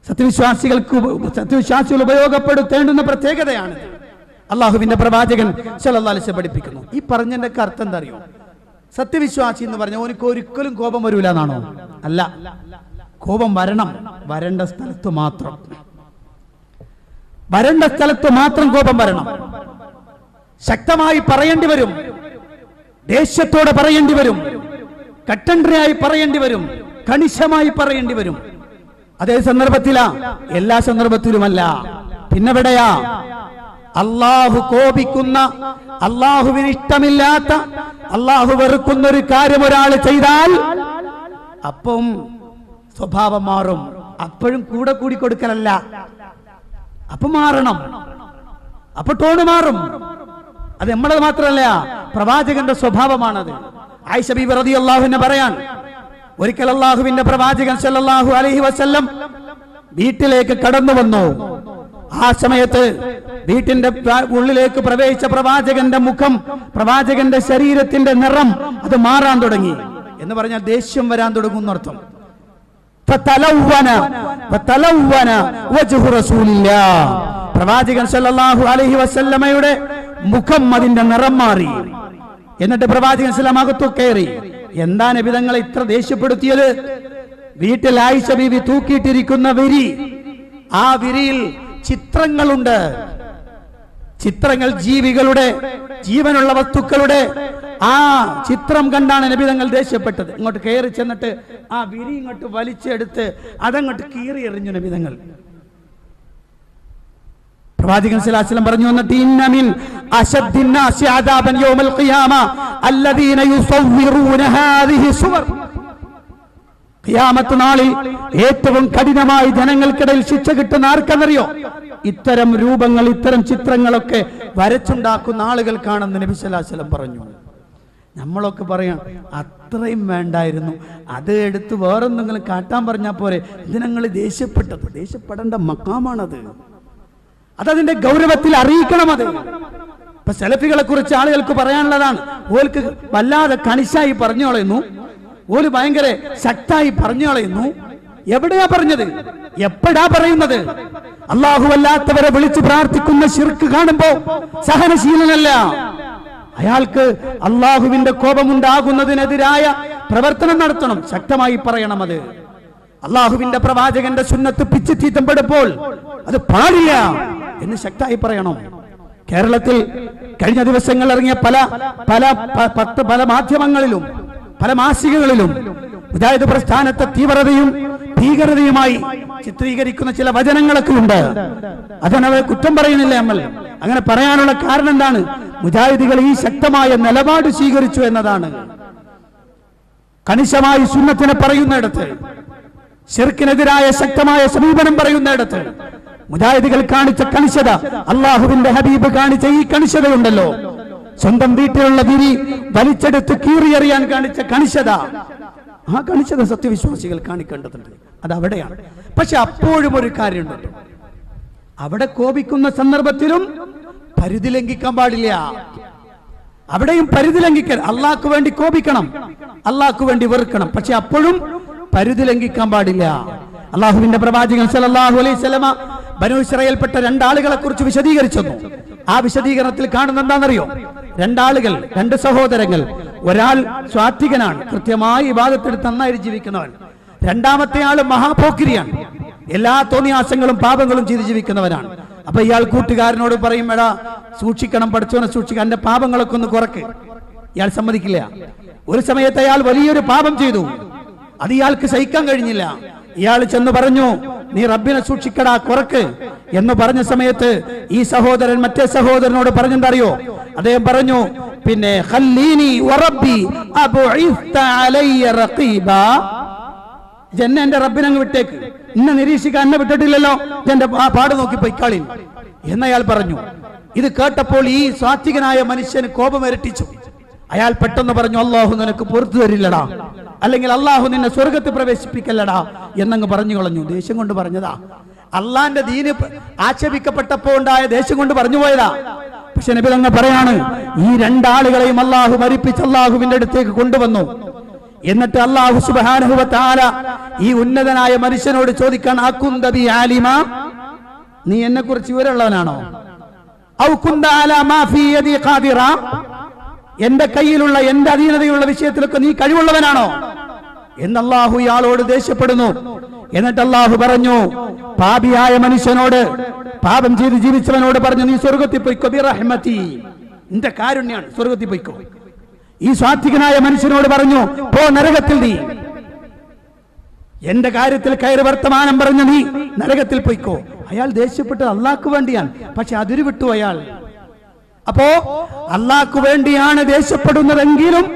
സത്യവിശ്വാസികൾ ഉപയോഗപ്പെടുത്തേണ്ടുന്ന പ്രത്യേകതയാണ്. അള്ളാഹുവിന്റെ പ്രവാചകൻ സല്ലല്ലാഹു അലൈഹി വസല്ലം പഠിപ്പിക്കുന്നു. ഈ പറഞ്ഞതിന്റെ അർത്ഥം എന്താ അറിയോ? സത്യവിശ്വാസി എന്ന് പറഞ്ഞാൽ ഓനിക്ക് ഒരിക്കലും കോപം വരൂല എന്നാണോ? അല്ല, കോപം വരേണ്ട സ്ഥലത്ത് മാത്രം കോപം വരണം. ശക്തമായി പറയേണ്ടി വരും, ദേഷ്യത്തോടെ പറയേണ്ടി വരും, കട്ടൻട്രിയായി പറയേണ്ടി വരും, കണിശമായി പറയേണ്ടി വരും. അതേ സന്ദർഭത്തിലാ, എല്ലാ സന്ദർഭത്തിലുമല്ല. പിന്നെവിടെയാ? അള്ളാഹു കോപിക്കുന്ന, അള്ളാഹുവിന് ഇഷ്ടമില്ലാത്ത, അള്ളാഹു വെറുക്കുന്ന ഒരു കാര്യം ഒരാൾ ചെയ്താൽ അപ്പം സ്വഭാവം മാറും. അപ്പോഴും കൂടി കൊടുക്കലല്ല, അപ്പൊ മാറണം, അപ്പൊ ടോണ് മാറും. അത് നമ്മളത് മാത്രമല്ല, പ്രവാചകന്റെ സ്വഭാവമാണത്. ആയിഷ ബീബി റളിയല്ലാഹു അൻഹ പറയാൻ, ഒരിക്കൽ അള്ളാഹുവിന്റെ പ്രവാചകൻ സല്ലല്ലാഹു അലൈഹി വസല്ലം വീട്ടിലേക്ക് കടന്നു വന്നു. ആ സമയത്ത് വീട്ടിന്റെ ഉള്ളിലേക്ക് പ്രവേശിച്ച പ്രവാചകന്റെ മുഖം, പ്രവാചകന്റെ ശരീരത്തിന്റെ നിറം അത് മാറാൻ തുടങ്ങി. എന്ന് പറഞ്ഞാൽ ദേഷ്യം വരാൻ തുടങ്ങുന്ന അർത്ഥം. പ്രവാചകൻ സല്ലല്ലാഹു അലൈഹി വസല്ലമയുടെ മുഖം അതിന്റെ നിറം മാറി. എന്നിട്ട് പ്രവാചകൻ സല്ലല്ലാഹു അകത്തു കയറി. എന്താ നബി തങ്ങളെ ഇത്ര ദേഷ്യപ്പെടുത്തിയത്? വീട്ടിൽ ആയിഷ ബീവി തൂക്കിയിട്ടിരിക്കുന്ന വിരി, ആ വിരിയിൽ ചിത്രങ്ങളുണ്ട്. ചിത്രങ്ങൾ, ജീവികളുടെ, ജീവനുള്ള വസ്തുക്കളുടെ ആ ചിത്രം കണ്ടാണ് നബി തങ്ങൾ ദേഷ്യപ്പെട്ടത്. ഇങ്ങോട്ട് കയറി ചെന്നിട്ട് ആ വിരി ഇങ്ങോട്ട് വലിച്ചെടുത്ത് അതങ്ങോട്ട് കീറി എറിഞ്ഞു നബി തങ്ങൾ. പ്രവാചകൻ സല്ലല്ലാഹു അലൈഹി വസല്ലം പറഞ്ഞു, എന്നിട്ട് ഇന്നമിൻ അശദ്ദിന്നാസി അദാബൻ യൗമൽ ഖിയാമ അല്ലദീന യുസവ്വിറൂന ഹാദിഹി സുവർ. ഖിയാമത്ത് നാളിൽ ഏറ്റവും കഠിനമായി ജനങ്ങൾക്കിടയിൽ ശിക്ഷ കിട്ടുന്ന ആർക്കെന്നറിയോ? ഇത്തരം രൂപങ്ങൾ, ഇത്തരം ചിത്രങ്ങളൊക്കെ വരച്ചുണ്ടാക്കുന്ന ആളുകൾക്കാണെന്ന് നബി സല്ലല്ലാഹു അലൈഹി വസല്ലം പറഞ്ഞു. നമ്മളൊക്കെ പറയാം, അത്രയും വേണ്ടായിരുന്നു, അത് എടുത്ത് വേറൊന്നെങ്കിലും കാട്ടാൻ പറഞ്ഞാൽ പോരെ. ഇതിനങ്ങൾ ദേഷ്യപ്പെട്ടത്, ദേഷ്യപ്പെടേണ്ട മക്കാമാണത്. അതതിന്റെ ഗൗരവത്തിൽ അറിയിക്കണം. അത് ഇപ്പൊ സെലഫികളെ കുറിച്ച് ആളുകൾക്ക് പറയാനുള്ളതാണ്. ഓൽക്ക് വല്ലാതെ കണിശായി പറഞ്ഞു കളയുന്നു, ഓല് ഭയങ്കര ശക്തായി പറഞ്ഞു കളയുന്നു. എവിടെയാ പറഞ്ഞത്? എപ്പോഴാ പറയുന്നത്? അല്ലാഹു അല്ലാത്തവരെ വിളിച്ചു പ്രാർത്ഥിക്കുന്ന ശിർക്ക് കാണുമ്പോ സഹനശീലനല്ല. അയാൾക്ക് അള്ളാഹുവിന്റെ കോപമുണ്ടാകുന്നതിനെതിരായ പ്രവർത്തനം നടത്തണം, ശക്തമായി പറയണം. അത് അള്ളാഹുവിന്റെ പ്രവാചകന്റെ സുന്നത്ത് പിച്ച് തീറ്റപ്പെടുമ്പോൾ അത് പാടില്ല എന്ന് ശക്തമായി പറയണം. കേരളത്തിൽ കഴിഞ്ഞ ദിവസങ്ങൾ ഇറങ്ങിയ പല മാധ്യമങ്ങളിലും പല മാസികകളിലും മുജാഹിദ് പ്രസ്ഥാനത്തെ തീവ്രതയും ഭീകരതയുമായി ചിത്രീകരിക്കുന്ന ചില വചനങ്ങളൊക്കെ ഉണ്ട്. അതാണ് കുറ്റം പറയുന്നില്ല നമ്മൾ. അങ്ങനെ പറയാനുള്ള കാരണം എന്താണ്? മുജാഹിദികൾ ഈ ശക്തമായ നിലപാട് സ്വീകരിച്ചു എന്നതാണ്. കണിശമായി സുന്നത്തിനെ പറയുന്നിടത്ത്, ശിർക്കിനെതിരായ ശക്തമായ സമീപനം പറയുന്നിടത്ത് മുജാഹിദികൾ കാണിച്ച കണിശത, അള്ളാഹുവിന്റെ ഹബീബ് കാണിച്ച ഈ കണിശതയുണ്ടല്ലോ, സ്വന്തം വീട്ടിലുള്ള തിരി വലിച്ചെടുത്ത് കീറിയെറിയാൻ കാണിച്ച കണിശത, ആ കണിശത സത്യവിശ്വാസികൾ കാണിക്കേണ്ടതുണ്ട്. അത് അവിടെയാണ്. പക്ഷെ അപ്പോഴും ഒരു കാര്യമുണ്ട്, അവിടെ കോപിക്കുന്ന സന്ദർഭത്തിലും പരിധി ലംഘിക്കാൻ പാടില്ല. അവിടെയും പരിധി ലംഘിക്കാൻ, അള്ളാഹ്ക്ക് വേണ്ടി കോപിക്കണം, അള്ളാഹ്ക്ക് വേണ്ടി വെറുക്കണം, പക്ഷെ അപ്പോഴും പരിധി ലംഘിക്കാൻ പാടില്ല. അള്ളാഹുവിന്റെ പ്രവാചകൻ സല്ലല്ലാഹു അലൈഹി വസല്ലമ ബനൂ ഇസ്രായേൽപ്പെട്ട രണ്ടാളുകളെ കുറിച്ച് വിശദീകരിച്ചു. ആ വിശദീകരണത്തിൽ കാണുന്ന എന്താണെന്നറിയോ? രണ്ടാളുകൾ, രണ്ട് സഹോദരങ്ങൾ. ഒരാൾ സ്വാത്വികനാണ്, കൃത്യമായി ഇബാദത്തെടുത്ത് നന്നായി ജീവിക്കുന്നവൻ. രണ്ടാമത്തെ ആള് മഹാപോക്കിരിയാണ്, എല്ലാ തോന്നിയാസങ്ങളും പാപങ്ങളും ചെയ്ത് ജീവിക്കുന്നവനാണ്. അപ്പൊ ഇയാൾ കൂട്ടുകാരനോട് പറയും, എടാ സൂക്ഷിക്കണം, പഠിച്ചവനെ സൂക്ഷിക്കണം, എന്റെ പാപങ്ങളൊക്കെ ഒന്ന് കുറക്ക്. ഇയാൾ സമ്മതിക്കില്ല. ഒരു സമയത്ത് അയാൾ വലിയൊരു പാപം ചെയ്തു, അത് ഇയാൾക്ക് സഹിക്കാൻ കഴിഞ്ഞില്ല. ഇയാൾ ചെന്ന് പറഞ്ഞു, നീ റബ്ബിനെ സൂക്ഷിക്കടാ, കുറക്ക് എന്ന് പറഞ്ഞ സമയത്ത് ഈ സഹോദരൻ മറ്റേ സഹോദരനോട് പറഞ്ഞെന്തറിയോ? അദ്ദേഹം പറഞ്ഞു, പിന്നെ ഖല്ലീനി വറബ്ബി അബുഇസ്ത അലയ്യ റഖീബാ, ജന്നെ എന്റെ റബ്ബിനെ അങ്ങ് വിട്ടേക്ക്, ഇന്നെ നിരീക്ഷിക്കാൻ എന്നെ വിട്ടിട്ടില്ലല്ലോ, എന്റെ പാട് നോക്കി പൊയ്ക്കാളി എന്നയാൾ പറഞ്ഞു. ഇത് കേട്ടപ്പോൾ ഈ സാത്വികനായ മനുഷ്യന് കോപം ഇരട്ടിച്ചു. അയാൾ പെട്ടെന്ന് പറഞ്ഞു, അള്ളാഹു നിനക്ക് പുറത്തു തരില്ലടാ, അല്ലെങ്കിൽ അള്ളാഹു നിന്നെ സ്വർഗത്തിൽ പ്രവേശിപ്പിക്കല്ലടാ എന്നങ്ങ് പറഞ്ഞു കളഞ്ഞു. ദേഷ്യം കൊണ്ട് പറഞ്ഞതാ. അള്ളാന്റെ ദീന് ആക്ഷേപിക്കപ്പെട്ടപ്പോ ഉണ്ടായ ദേഷ്യം കൊണ്ട് പറഞ്ഞു പോയതാ. പക്ഷെ നബി തങ്ങൾ പറയാണ്, ഈ രണ്ടാളുകളെയും അള്ളാഹു മരിപ്പിച്ച് അള്ളാഹുവിന്റെ അടുത്തേക്ക് കൊണ്ടുവന്നു. എന്നിട്ട് അള്ളാഹു സുബ്ഹാനഹു വ തആല ഈ ഉന്നതനായ മനുഷ്യനോട് ചോദിക്കാൻ, അകുന്ത ബി ആലിമ, നീ എന്നെ കുറിച്ച് വിവരമുള്ളവനാണോ? ഔ കുന്ത അലാ മാ ഫീ യദി ഖാദിറ, എന്റെ കയ്യിലുള്ള എന്റെ അധീനതയുള്ള വിഷയത്തിലൊക്കെ നീ കഴിവുള്ളവനാണോ എന്ന് അള്ളാഹു ഇയാളോട് ദേഷ്യപ്പെടുന്നു. എന്നിട്ട് അള്ളാഹു പറഞ്ഞു, പാപിയായ മനുഷ്യനോട്, പാപം ചെയ്ത് ജീവിച്ചവനോട് പറഞ്ഞു, നീ സ്വർഗത്തിൽ പോയിക്കോ, ബിറഹ്മതി, നിന്റെ കാരുണ്യാണ്, സ്വർഗത്തിൽ പോയിക്കോ. ഈ സാത്വികനായ മനുഷ്യനോട് പറഞ്ഞു, പോ നരകത്തിൽ, നീ എന്റെ കാര്യത്തിൽ കയറി വർത്തമാനം പറഞ്ഞ നീ നരകത്തിൽ പോയിക്കോ. അയാൾ ദേഷ്യപ്പെട്ടത് അള്ളാഹ്ക്ക് വേണ്ടിയാണ്, പക്ഷെ അതിര് വിട്ടു അയാൾ. അപ്പോ അള്ളാഹ്ക്ക് വേണ്ടിയാണ് ദേഷ്യപ്പെടുന്നതെങ്കിലും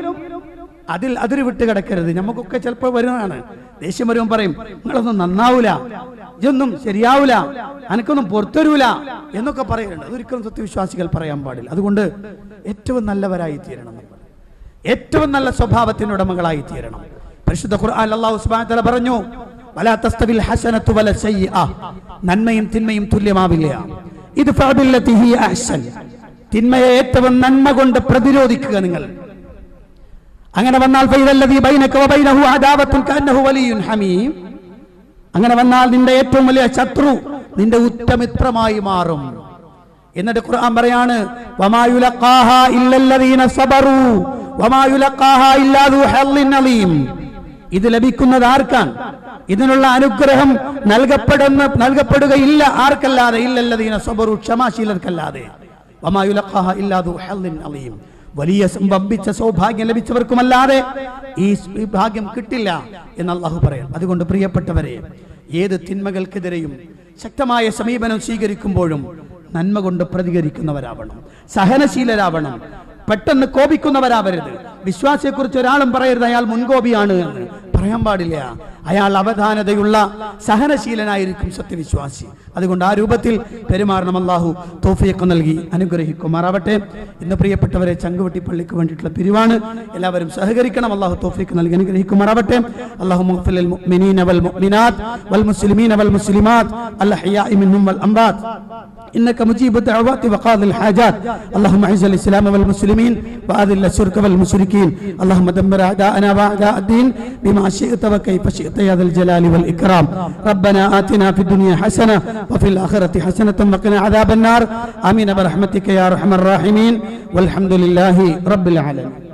അതിൽ അതിര് വിട്ട് കിടക്കരുത്. നമുക്കൊക്കെ ചിലപ്പോൾ വരുന്നതാണ്, ദേഷ്യം വരുമ്പോൾ പറയും, നിങ്ങളൊന്നും നന്നാവൂല, ഇതൊന്നും ശരിയാവൂല, എനിക്കൊന്നും പുറത്തരൂല എന്നൊക്കെ പറയുന്നുണ്ട്. അതൊരിക്കലും സത്യവിശ്വാസികൾ പറയാൻ പാടില്ല. അതുകൊണ്ട് ഏറ്റവും നല്ലവരായി തീരണം, ഏറ്റവും നല്ല സ്വഭാവത്തിന് ഉടമകളായി തീരണം. പരിശുദ്ധ ഖുർആനിൽ അല്ലാഹു സുബ്ഹാനഹു വ തആല പറഞ്ഞു, വലാ തസ്തവിൽ ഹസനതു വല സയ്യിഅ, നന്മയും തിന്മയും തുല്യമാവില്ല. ഇദ്ഫഅ ബില്ലതി ഹിയ അഹ്സൻ, തിന്മയെ ഏറ്റവും നന്മ കൊണ്ട് പ്രതിരോധിക്കുക നിങ്ങൾ. അങ്ങനെ വന്നാൽ ഫൈദല്ലദീ ബൈനക വബൈനഹു അദാവത്തുൻ കഅന്നഹു വലിയ്യുൻ ഹമീം, അങ്ങനെ വന്നാൽ നിന്റെ ഏറ്റവും വലിയ ശത്രു നിന്റെ ഉറ്റമിത്രമായി മാറും. എന്നിട്ട് ഖുർആൻ പറയാണ്, വമാ യുലഖാഹാ ഇല്ലല്ലദീന സബറൂ വമാ യുലഖാഹാ ഇല്ലാ ദൂ ഹള്ളിൻ അലീം, ഇത് ലഭിക്കുന്നത് ആർക്കാണ്? ഇതിനുള്ള അനുഗ്രഹം നൽകപ്പെടുകയില്ല ആർക്കല്ലാതെ? ഇല്ലല്ലദീന സബറൂ, ക്ഷമാശീലർക്കല്ലാതെ. വമാ യുലഖാഹാ ഇല്ലാ ദൂ ഹള്ളിൻ അലീം, വലിയ വമ്പിച്ച സൗഭാഗ്യം ലഭിച്ചവർക്കുമല്ലാതെ ഈ ഭാഗ്യം കിട്ടില്ല എന്ന് അല്ലാഹു പറയാം. അതുകൊണ്ട് പ്രിയപ്പെട്ടവരെ, ഏത് തിന്മകൾക്കെതിരെയും ശക്തമായ സമീപനം സ്വീകരിക്കുമ്പോഴും നന്മ കൊണ്ട് പ്രതികരിക്കുന്നവരാവണം, സഹനശീലരാവണം, പെട്ടെന്ന് കോപിക്കുന്നവരാവരുത്. വിശ്വാസിയെക്കുറിച്ച് ഒരാളും പറയരുത് അയാൾ മുൻകോപിയാണ് എന്ന് പറയാൻ പാടില്ല. അയാൾ അവധാനതയുള്ള സഹനശീലനായിരിക്കും സത്യവിശ്വാസി. അതുകൊണ്ട് ആ രൂപത്തിൽ പെരുമാറണം. അല്ലാഹു തൗഫീഖ് നൽകി അനുഗ്രഹിക്കുമാറാവട്ടെ. ഇന്ന് പ്രിയപ്പെട്ടവരെ, ചങ്കുവെട്ടി പള്ളിക്ക് വേണ്ടിയിട്ടുള്ള പിരിവാണ്, എല്ലാവരും സഹകരിക്കണം. അല്ലാഹു തൗഫീഖ് നൽകി അനുഗ്രഹിക്കുമാറാവട്ടെ. അല്ലാഹുമ്മ ഗ്ഫിർ ലിൽ മുഅ്മിനീന വൽ മുഅ്മിനാത്ത് വൽ മുസ്ലിമീന വൽ മുസ്ലിമാത്ത് അൽ അഹ്യാഇ മിൻഹും വൽ അംവാത്ത് إنك مجيب الدعوات وقاضي الحاجات. اللهم أعز الإسلام والمسلمين وأذل الشرك والمشركين. اللهم دمر أعداءنا وأعداء الدين بما شئت وكيف شئت يا ذا الجلال والإكرام. ربنا آتنا في الدنيا حسنة وفي الآخرة حسنة وقنا عذاب النار. آمين برحمتك يا أرحم الراحمين والحمد لله رب العالمين.